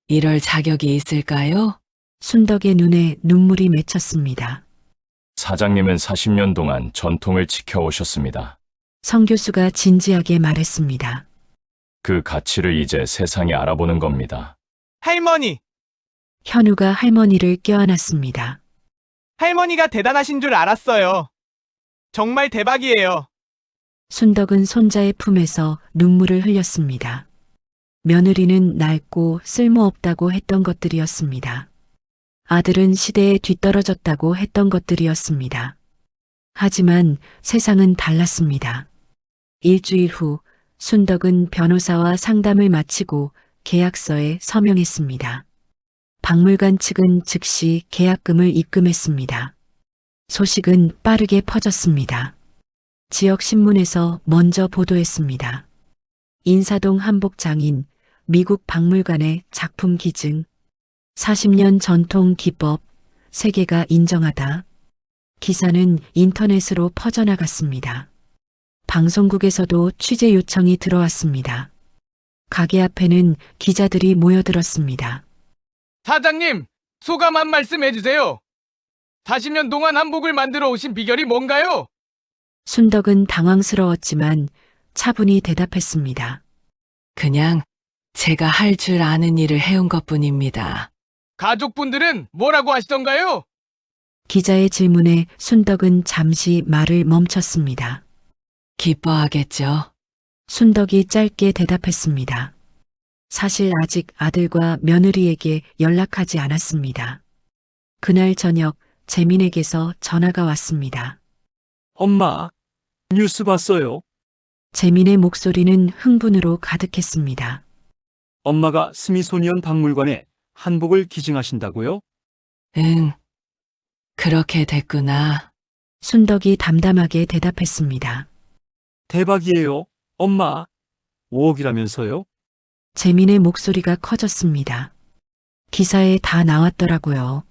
이럴 자격이 있을까요? 순덕의 눈에 눈물이 맺혔습니다. 사장님은 40년 동안 전통을 지켜오셨습니다. 성 교수가 진지하게 말했습니다. 그 가치를 이제 세상이 알아보는 겁니다. 할머니! 현우가 할머니를 껴안았습니다. 할머니가 대단하신 줄 알았어요. 정말 대박이에요. 순덕은 손자의 품에서 눈물을 흘렸습니다. 며느리는 낡고 쓸모없다고 했던 것들이었습니다. 아들은 시대에 뒤떨어졌다고 했던 것들이었습니다. 하지만 세상은 달랐습니다. 일주일 후 순덕은 변호사와 상담을 마치고 계약서에 서명했습니다. 박물관 측은 즉시 계약금을 입금했습니다. 소식은 빠르게 퍼졌습니다. 지역 신문에서 먼저 보도했습니다. 인사동 한복 장인, 미국 박물관의 작품 기증, 40년 전통 기법, 세계가 인정하다. 기사는 인터넷으로 퍼져나갔습니다. 방송국에서도 취재 요청이 들어왔습니다. 가게 앞에는 기자들이 모여들었습니다. 사장님, 소감 한 말씀 해주세요. 40년 동안 한복을 만들어 오신 비결이 뭔가요? 순덕은 당황스러웠지만 차분히 대답했습니다. 그냥 제가 할 줄 아는 일을 해온 것뿐입니다. 가족분들은 뭐라고 하시던가요? 기자의 질문에 순덕은 잠시 말을 멈췄습니다. 기뻐하겠죠. 순덕이 짧게 대답했습니다. 사실 아직 아들과 며느리에게 연락하지 않았습니다. 그날 저녁 재민에게서 전화가 왔습니다. 엄마, 뉴스 봤어요. 재민의 목소리는 흥분으로 가득했습니다. 엄마가 스미소니언 박물관에 한복을 기증하신다고요? 응, 그렇게 됐구나. 순덕이 담담하게 대답했습니다. 대박이에요. 엄마, 5억이라면서요? 재민의 목소리가 커졌습니다. 기사에 다 나왔더라고요.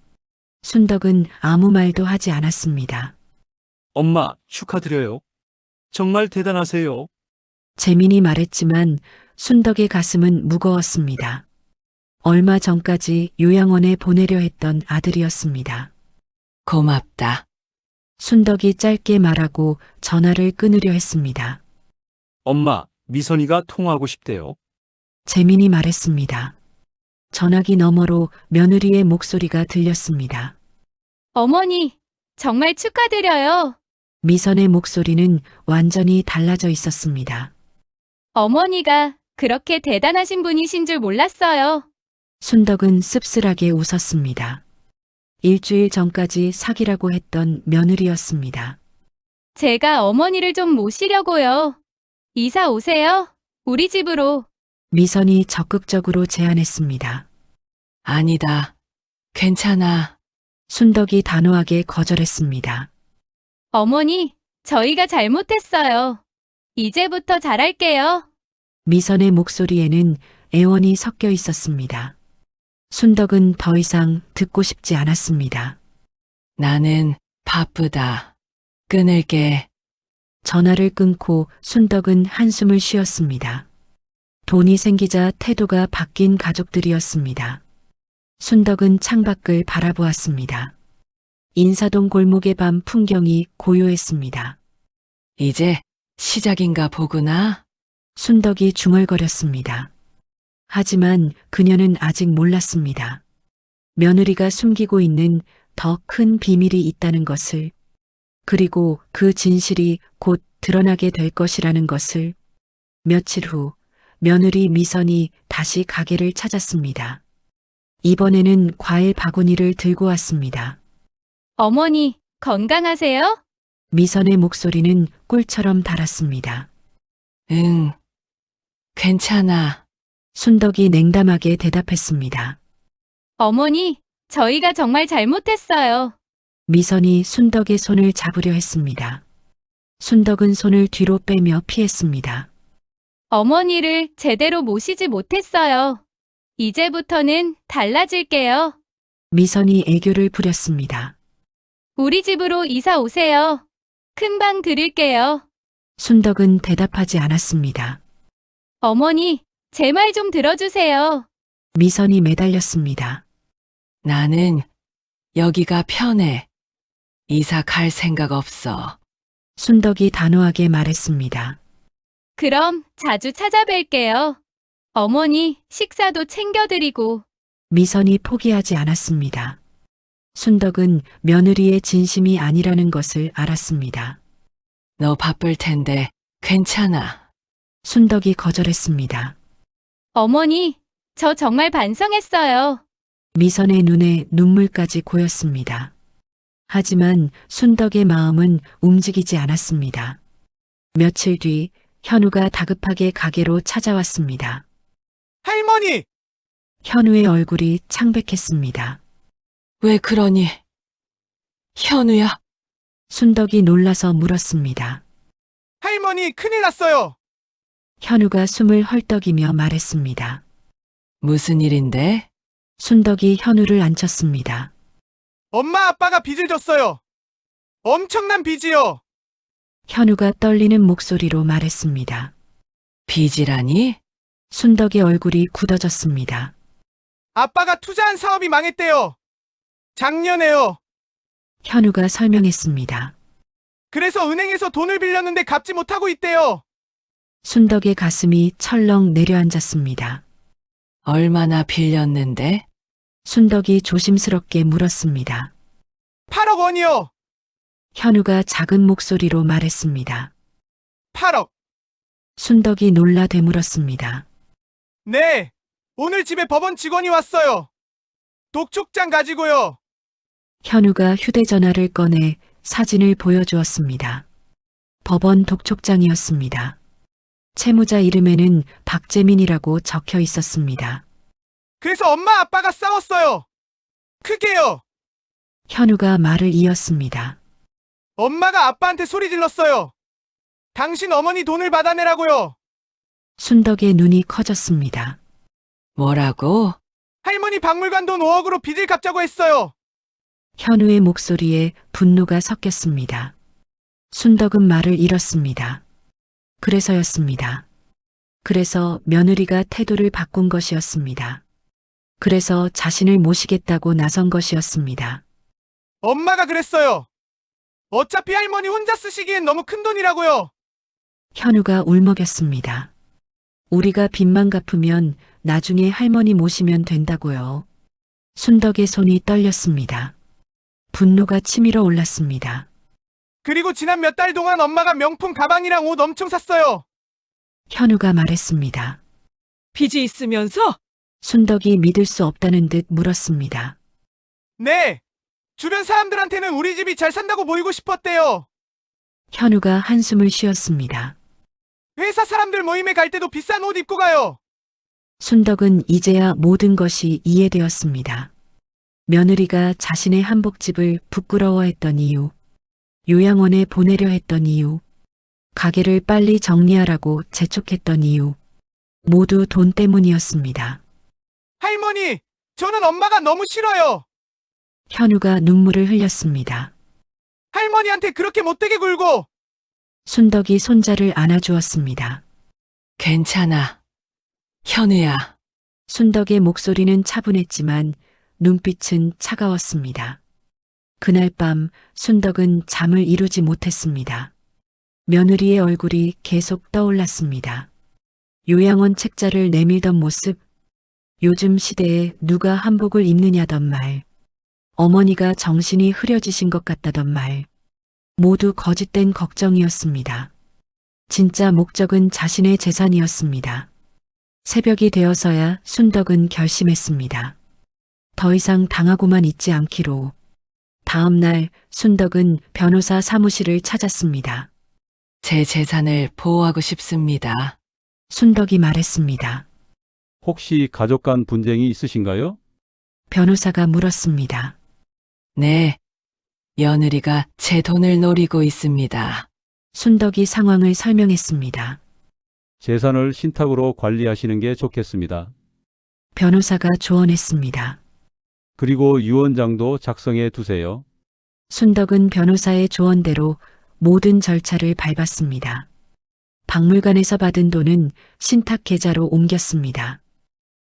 순덕은 아무 말도 하지 않았습니다. 엄마, 축하드려요. 정말 대단하세요. 재민이 말했지만 순덕의 가슴은 무거웠습니다. 얼마 전까지 요양원에 보내려 했던 아들이었습니다. 고맙다. 순덕이 짧게 말하고 전화를 끊으려 했습니다. 엄마, 미선이가 통화하고 싶대요. 재민이 말했습니다. 전화기 너머로 며느리의 목소리가 들렸습니다. 어머니, 정말 축하드려요. 미선의 목소리는 완전히 달라져 있었습니다. 어머니가 그렇게 대단하신 분이신 줄 몰랐어요. 순덕은 씁쓸하게 웃었습니다. 일주일 전까지 사귀라고 했던 며느리였습니다. 제가 어머니를 좀 모시려고요. 이사 오세요. 우리 집으로. 미선이 적극적으로 제안했습니다. 아니다. 괜찮아. 순덕이 단호하게 거절했습니다. 어머니, 저희가 잘못했어요. 이제부터 잘할게요. 미선의 목소리에는 애원이 섞여 있었습니다. 순덕은 더 이상 듣고 싶지 않았습니다. 나는 바쁘다. 끊을게. 전화를 끊고 순덕은 한숨을 쉬었습니다. 돈이 생기자 태도가 바뀐 가족들이었습니다. 순덕은 창밖을 바라보았습니다. 인사동 골목의 밤 풍경이 고요했습니다. 이제 시작인가 보구나. 순덕이 중얼거렸습니다. 하지만 그녀는 아직 몰랐습니다. 며느리가 숨기고 있는 더 큰 비밀이 있다는 것을, 그리고 그 진실이 곧 드러나게 될 것이라는 것을. 며칠 후 며느리 미선이 다시 가게를 찾았습니다. 이번에는 과일 바구니를 들고 왔습니다. 어머니, 건강하세요? 미선의 목소리는 꿀처럼 달았습니다. 응, 괜찮아. 순덕이 냉담하게 대답했습니다. 어머니, 저희가 정말 잘못했어요. 미선이 순덕의 손을 잡으려 했습니다. 순덕은 손을 뒤로 빼며 피했습니다. 어머니를 제대로 모시지 못했어요. 이제부터는 달라질게요. 미선이 애교를 부렸습니다. 우리 집으로 이사 오세요. 큰 방 드릴게요. 순덕은 대답하지 않았습니다. 어머니, 제 말 좀 들어주세요. 미선이 매달렸습니다. 나는 여기가 편해. 이사 갈 생각 없어. 순덕이 단호하게 말했습니다. 그럼 자주 찾아뵐게요. 어머니, 식사도 챙겨드리고. 미선이 포기하지 않았습니다. 순덕은 며느리의 진심이 아니라는 것을 알았습니다. 너 바쁠 텐데 괜찮아. 순덕이 거절했습니다. 어머니, 저 정말 반성했어요. 미선의 눈에 눈물까지 고였습니다. 하지만 순덕의 마음은 움직이지 않았습니다. 며칠 뒤 현우가 다급하게 가게로 찾아왔습니다. 할머니! 현우의 얼굴이 창백했습니다. 왜 그러니? 현우야, 순덕이 놀라서 물었습니다. 할머니, 큰일 났어요! 현우가 숨을 헐떡이며 말했습니다. 무슨 일인데? 순덕이 현우를 앉혔습니다. 엄마 아빠가 빚을 졌어요! 엄청난 빚이요! 현우가 떨리는 목소리로 말했습니다. 빚이라니? 순덕의 얼굴이 굳어졌습니다. 아빠가 투자한 사업이 망했대요! 작년에요! 현우가 설명했습니다. 그래서 은행에서 돈을 빌렸는데 갚지 못하고 있대요! 순덕의 가슴이 철렁 내려앉았습니다. 얼마나 빌렸는데? 순덕이 조심스럽게 물었습니다. 8억 원이요! 현우가 작은 목소리로 말했습니다. 8억! 순덕이 놀라 되물었습니다. 네! 오늘 집에 법원 직원이 왔어요! 독촉장 가지고요! 현우가 휴대전화를 꺼내 사진을 보여주었습니다. 법원 독촉장이었습니다. 채무자 이름에는 박재민이라고 적혀 있었습니다. 그래서 엄마 아빠가 싸웠어요! 크게요! 현우가 말을 이었습니다. 엄마가 아빠한테 소리 질렀어요! 당신 어머니 돈을 받아내라고요! 순덕의 눈이 커졌습니다. 뭐라고? 할머니 박물관 돈 5억으로 빚을 갚자고 했어요! 현우의 목소리에 분노가 섞였습니다. 순덕은 말을 잃었습니다. 그래서였습니다. 그래서 며느리가 태도를 바꾼 것이었습니다. 그래서 자신을 모시겠다고 나선 것이었습니다. 엄마가 그랬어요! 어차피 할머니 혼자 쓰시기엔 너무 큰 돈이라고요! 현우가 울먹였습니다. 우리가 빚만 갚으면 나중에 할머니 모시면 된다고요. 순덕의 손이 떨렸습니다. 분노가 치밀어 올랐습니다. 그리고 지난 몇 달 동안 엄마가 명품 가방이랑 옷 엄청 샀어요! 현우가 말했습니다. 빚이 있으면서? 순덕이 믿을 수 없다는 듯 물었습니다. 네! 주변 사람들한테는 우리 집이 잘 산다고 보이고 싶었대요! 현우가 한숨을 쉬었습니다. 회사 사람들 모임에 갈 때도 비싼 옷 입고 가요! 순덕은 이제야 모든 것이 이해되었습니다. 며느리가 자신의 한복집을 부끄러워했던 이유, 요양원에 보내려 했던 이유, 가게를 빨리 정리하라고 재촉했던 이유, 모두 돈 때문이었습니다. 할머니! 저는 엄마가 너무 싫어요! 현우가 눈물을 흘렸습니다. 할머니한테 그렇게 못되게 굴고! 순덕이 손자를 안아주었습니다. 괜찮아. 현우야, 순덕의 목소리는 차분했지만 눈빛은 차가웠습니다. 그날 밤 순덕은 잠을 이루지 못했습니다. 며느리의 얼굴이 계속 떠올랐습니다. 요양원 책자를 내밀던 모습, 요즘 시대에 누가 한복을 입느냐던 말, 어머니가 정신이 흐려지신 것 같다던 말, 모두 거짓된 걱정이었습니다. 진짜 목적은 자신의 재산이었습니다. 새벽이 되어서야 순덕은 결심했습니다. 더 이상 당하고만 있지 않기로. 다음 날 순덕은 변호사 사무실을 찾았습니다. 제 재산을 보호하고 싶습니다. 순덕이 말했습니다. 혹시 가족 간 분쟁이 있으신가요? 변호사가 물었습니다. 네, 며느리가 제 돈을 노리고 있습니다. 순덕이 상황을 설명했습니다. 재산을 신탁으로 관리하시는 게 좋겠습니다. 변호사가 조언했습니다. 그리고 유언장도 작성해 두세요. 순덕은 변호사의 조언대로 모든 절차를 밟았습니다. 박물관에서 받은 돈은 신탁 계좌로 옮겼습니다.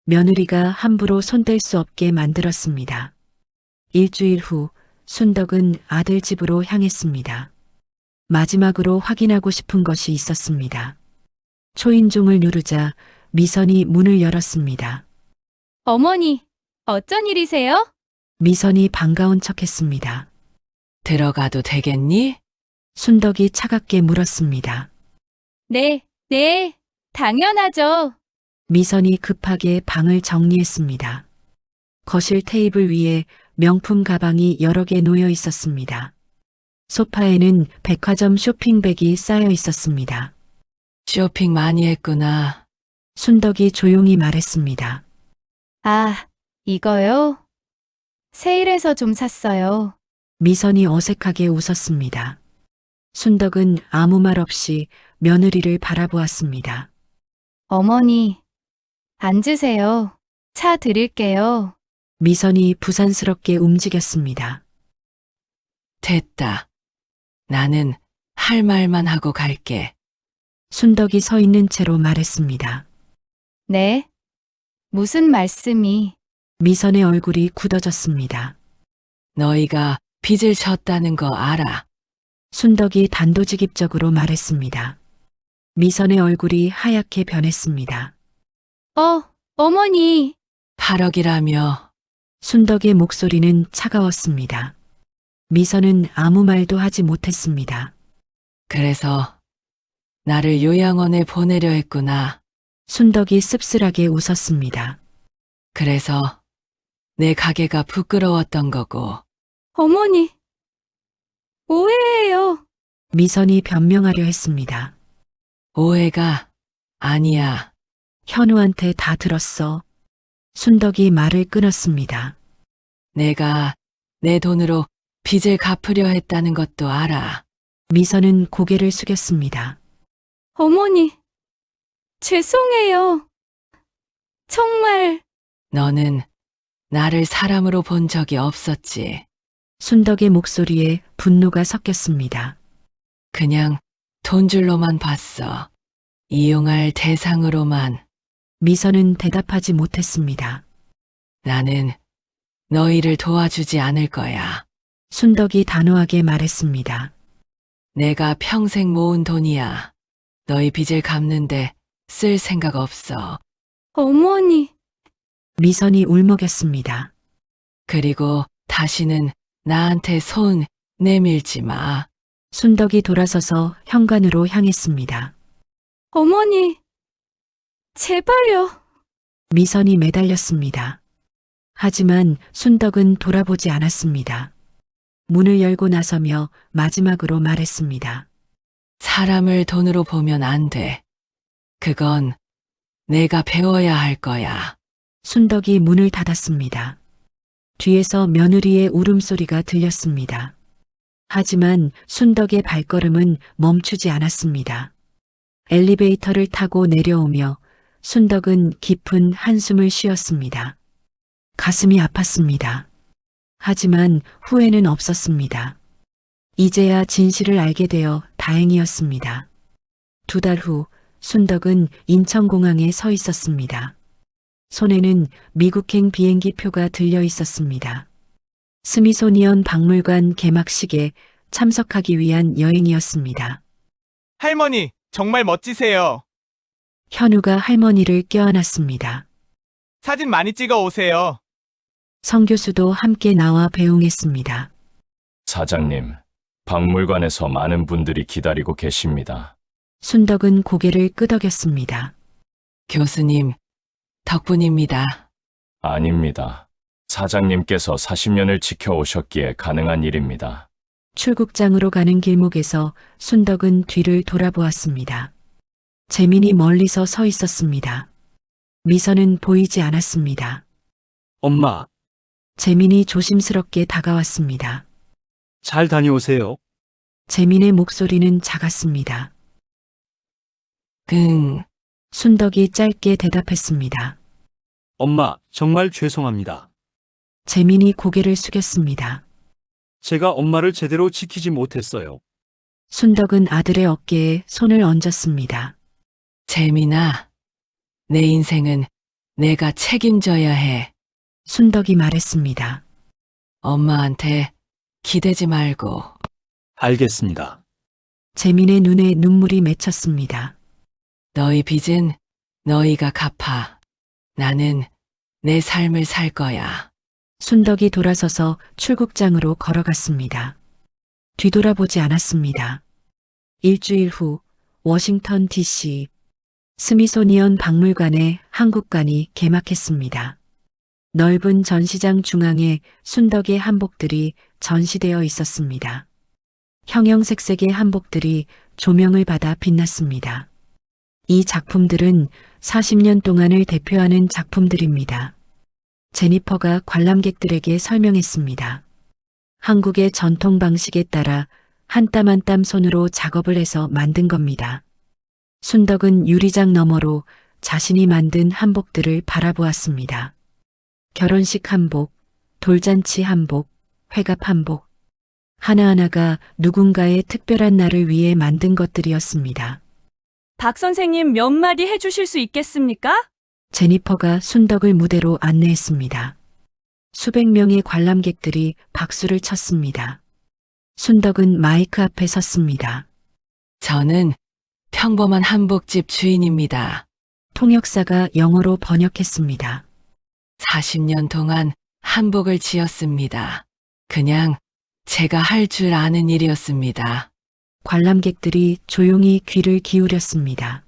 며느리가 함부로 손댈 수 없게 만들었습니다. 일주일 후 순덕은 아들 집으로 향했습니다. 마지막으로 확인하고 싶은 것이 있었습니다. 초인종을 누르자 미선이 문을 열었습니다. 어머니, 어쩐 일이세요? 미선이 반가운 척했습니다. 들어가도 되겠니? 순덕이 차갑게 물었습니다. 네, 당연하죠. 미선이 급하게 방을 정리했습니다. 거실 테이블 위에 명품 가방이 여러 개 놓여 있었습니다. 소파에는 백화점 쇼핑백이 쌓여 있었습니다. 쇼핑 많이 했구나. 순덕이 조용히 말했습니다. 아, 이거요? 세일해서 좀 샀어요. 미선이 어색하게 웃었습니다. 순덕은 아무 말 없이 며느리를 바라보았습니다. 어머니, 앉으세요. 차 드릴게요. 미선이 부산스럽게 움직였습니다. 됐다. 나는 할 말만 하고 갈게. 순덕이 서 있는 채로 말했습니다. 네? 무슨 말씀이? 미선의 얼굴이 굳어졌습니다. 너희가 빚을 졌다는 거 알아. 순덕이 단도직입적으로 말했습니다. 미선의 얼굴이 하얗게 변했습니다. 어머니. 8억이라며. 순덕의 목소리는 차가웠습니다. 미선은 아무 말도 하지 못했습니다. 그래서 나를 요양원에 보내려 했구나. 순덕이 씁쓸하게 웃었습니다. 그래서 내 가게가 부끄러웠던 거고. 어머니. 오해예요. 미선이 변명하려 했습니다. 오해가 아니야. 현우한테 다 들었어. 순덕이 말을 끊었습니다. 내가 내 돈으로 빚을 갚으려 했다는 것도 알아. 미선은 고개를 숙였습니다. 어머니. 죄송해요. 정말. 너는 나를 사람으로 본 적이 없었지. 순덕의 목소리에 분노가 섞였습니다. 그냥 돈줄로만 봤어. 이용할 대상으로만. 미선은 대답하지 못했습니다. 나는 너희를 도와주지 않을 거야. 순덕이 단호하게 말했습니다. 내가 평생 모은 돈이야. 너희 빚을 갚는데 쓸 생각 없어. 어머니. 미선이 울먹였습니다. 그리고 다시는 나한테 손 내밀지 마. 순덕이 돌아서서 현관으로 향했습니다. 어머니. 제발요. 미선이 매달렸습니다. 하지만 순덕은 돌아보지 않았습니다. 문을 열고 나서며 마지막으로 말했습니다. 사람을 돈으로 보면 안 돼. 그건 내가 배워야 할 거야. 순덕이 문을 닫았습니다. 뒤에서 며느리의 울음소리가 들렸습니다. 하지만 순덕의 발걸음은 멈추지 않았습니다. 엘리베이터를 타고 내려오며 순덕은 깊은 한숨을 쉬었습니다. 가슴이 아팠습니다. 하지만 후회는 없었습니다. 이제야 진실을 알게 되어 다행이었습니다. 2달 후 순덕은 인천공항에 서 있었습니다. 손에는 미국행 비행기 표가 들려 있었습니다. 스미소니언 박물관 개막식에 참석하기 위한 여행이었습니다. 할머니, 정말 멋지세요. 현우가 할머니를 껴안았습니다. 사진 많이 찍어 오세요. 성 교수도 함께 나와 배웅했습니다. 사장님, 박물관에서 많은 분들이 기다리고 계십니다. 순덕은 고개를 끄덕였습니다. 교수님, 덕분입니다. 아닙니다. 사장님께서 40년을 지켜오셨기에 가능한 일입니다. 출국장으로 가는 길목에서 순덕은 뒤를 돌아보았습니다. 재민이 멀리서 서 있었습니다. 미선은 보이지 않았습니다. 엄마, 재민이 조심스럽게 다가왔습니다. 잘 다녀오세요. 재민의 목소리는 작았습니다. 응, 순덕이 짧게 대답했습니다. 엄마, 정말 죄송합니다. 재민이 고개를 숙였습니다. 제가 엄마를 제대로 지키지 못했어요. 순덕은 아들의 어깨에 손을 얹었습니다. 재민아, 내 인생은 내가 책임져야 해. 순덕이 말했습니다. 엄마한테 기대지 말고. 알겠습니다. 재민의 눈에 눈물이 맺혔습니다. 너희 빚은 너희가 갚아. 나는 내 삶을 살 거야. 순덕이 돌아서서 출국장으로 걸어갔습니다. 뒤돌아보지 않았습니다. 일주일 후 워싱턴 DC 스미소니언 박물관의 한국관이 개막했습니다. 넓은 전시장 중앙에 순덕의 한복들이 전시되어 있었습니다. 형형색색의 한복들이 조명을 받아 빛났습니다. 이 작품들은 40년 동안을 대표하는 작품들입니다. 제니퍼가 관람객들에게 설명했습니다. 한국의 전통 방식에 따라 한 땀 한 땀 손으로 작업을 해서 만든 겁니다. 순덕은 유리장 너머로 자신이 만든 한복들을 바라보았습니다. 결혼식 한복, 돌잔치 한복, 회갑 한복. 하나하나가 누군가의 특별한 날을 위해 만든 것들이었습니다. 박 선생님 몇 마디 해주실 수 있겠습니까? 제니퍼가 순덕을 무대로 안내했습니다. 수백 명의 관람객들이 박수를 쳤습니다. 순덕은 마이크 앞에 섰습니다. 저는 평범한 한복집 주인입니다. 통역사가 영어로 번역했습니다. 40년 동안 한복을 지었습니다. 그냥 제가 할 줄 아는 일이었습니다. 관람객들이 조용히 귀를 기울였습니다.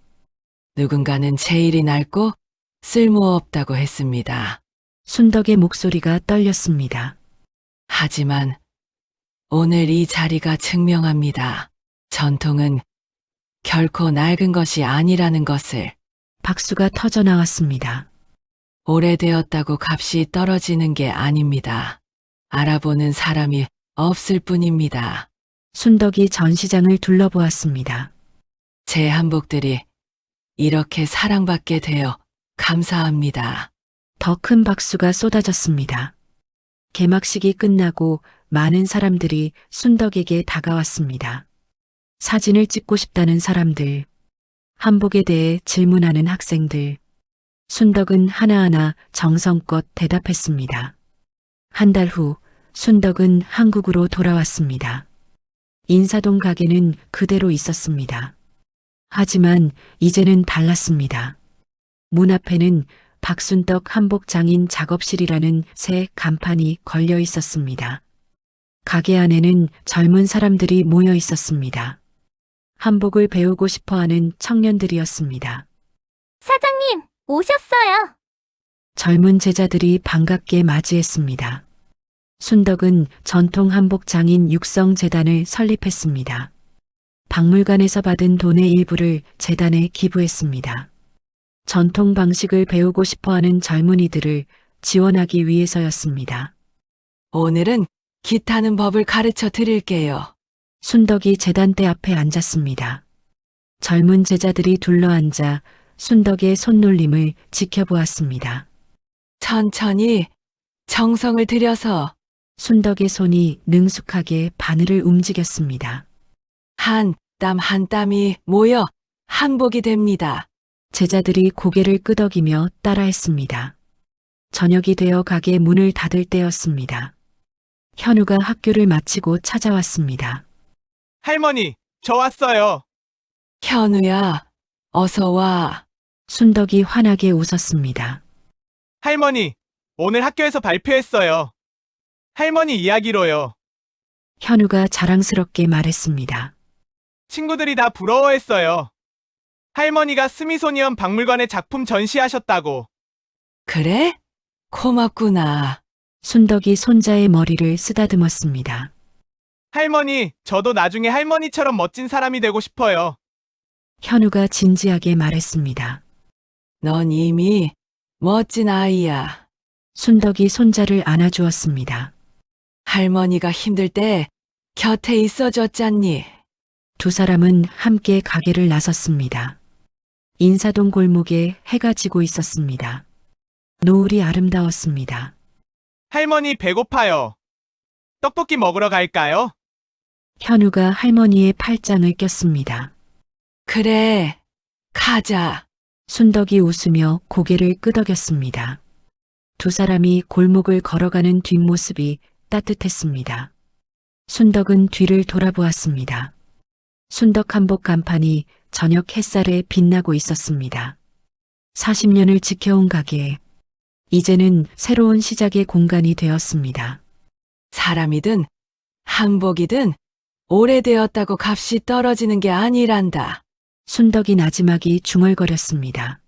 누군가는 제 일이 낡고 쓸모없다고 했습니다. 순덕의 목소리가 떨렸습니다. 하지만 오늘 이 자리가 증명합니다. 전통은 결코 낡은 것이 아니라는 것을. 박수가 터져 나왔습니다. 오래되었다고 값이 떨어지는 게 아닙니다. 알아보는 사람이 없을 뿐입니다. 순덕이 전시장을 둘러보았습니다. 제 한복들이 이렇게 사랑받게 되어 감사합니다. 더 큰 박수가 쏟아졌습니다. 개막식이 끝나고 많은 사람들이 순덕에게 다가왔습니다. 사진을 찍고 싶다는 사람들, 한복에 대해 질문하는 학생들. 순덕은 하나하나 정성껏 대답했습니다. 한 달 후 순덕은 한국으로 돌아왔습니다. 인사동 가게는 그대로 있었습니다. 하지만 이제는 달랐습니다. 문 앞에는 박순덕 한복 장인 작업실이라는 새 간판이 걸려 있었습니다. 가게 안에는 젊은 사람들이 모여 있었습니다. 한복을 배우고 싶어 하는 청년들이었습니다. 사장님, 오셨어요. 젊은 제자들이 반갑게 맞이했습니다. 순덕은 전통 한복 장인 육성재단을 설립했습니다. 박물관에서 받은 돈의 일부를 재단에 기부했습니다. 전통 방식을 배우고 싶어 하는 젊은이들을 지원하기 위해서였습니다. 오늘은 기타는 법을 가르쳐 드릴게요. 순덕이 재단대 앞에 앉았습니다. 젊은 제자들이 둘러앉아 순덕의 손놀림을 지켜보았습니다. 천천히 정성을 들여서 순덕의 손이 능숙하게 바늘을 움직였습니다. 한 땀 한 땀이 모여 한복이 됩니다. 제자들이 고개를 끄덕이며 따라했습니다. 저녁이 되어 가게 문을 닫을 때였습니다. 현우가 학교를 마치고 찾아왔습니다. 할머니, 저 왔어요. 현우야, 어서 와. 순덕이 환하게 웃었습니다. 할머니, 오늘 학교에서 발표했어요. 할머니 이야기로요. 현우가 자랑스럽게 말했습니다. 친구들이 다 부러워했어요. 할머니가 스미소니언 박물관에 작품 전시하셨다고. 그래? 고맙구나. 순덕이 손자의 머리를 쓰다듬었습니다. 할머니, 저도 나중에 할머니처럼 멋진 사람이 되고 싶어요. 현우가 진지하게 말했습니다. 넌 이미 멋진 아이야. 순덕이 손자를 안아주었습니다. 할머니가 힘들 때 곁에 있어줬잖니. 두 사람은 함께 가게를 나섰습니다. 인사동 골목에 해가 지고 있었습니다. 노을이 아름다웠습니다. 할머니 배고파요. 떡볶이 먹으러 갈까요? 현우가 할머니의 팔짱을 꼈습니다. 그래, 가자. 순덕이 웃으며 고개를 끄덕였습니다. 두 사람이 골목을 걸어가는 뒷모습이 따뜻했습니다. 순덕은 뒤를 돌아보았습니다. 순덕 한복 간판이 저녁 햇살에 빛나고 있었습니다. 40년을 지켜온 가게. 이제는 새로운 시작의 공간이 되었습니다. 사람이든 한복이든 오래되었다고 값이 떨어지는 게 아니란다. 순덕이 나지막이 중얼거렸습니다.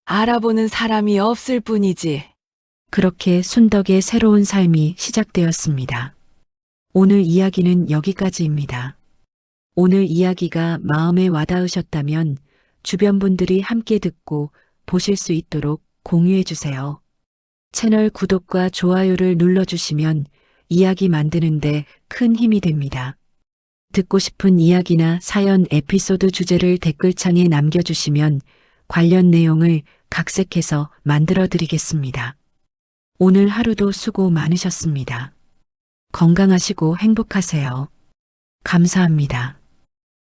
알아보는 사람이 없을 뿐이지. 그렇게 순덕의 새로운 삶이 시작되었습니다. 오늘 이야기는 여기까지입니다. 오늘 이야기가 마음에 와닿으셨다면 주변 분들이 함께 듣고 보실 수 있도록 공유해 주세요. 채널 구독과 좋아요를 눌러주시면 이야기 만드는데 큰 힘이 됩니다. 듣고 싶은 이야기나 사연 에피소드 주제를 댓글창에 남겨주시면 관련 내용을 각색해서 만들어 드리겠습니다. 오늘 하루도 수고 많으셨습니다. 건강하시고 행복하세요. 감사합니다.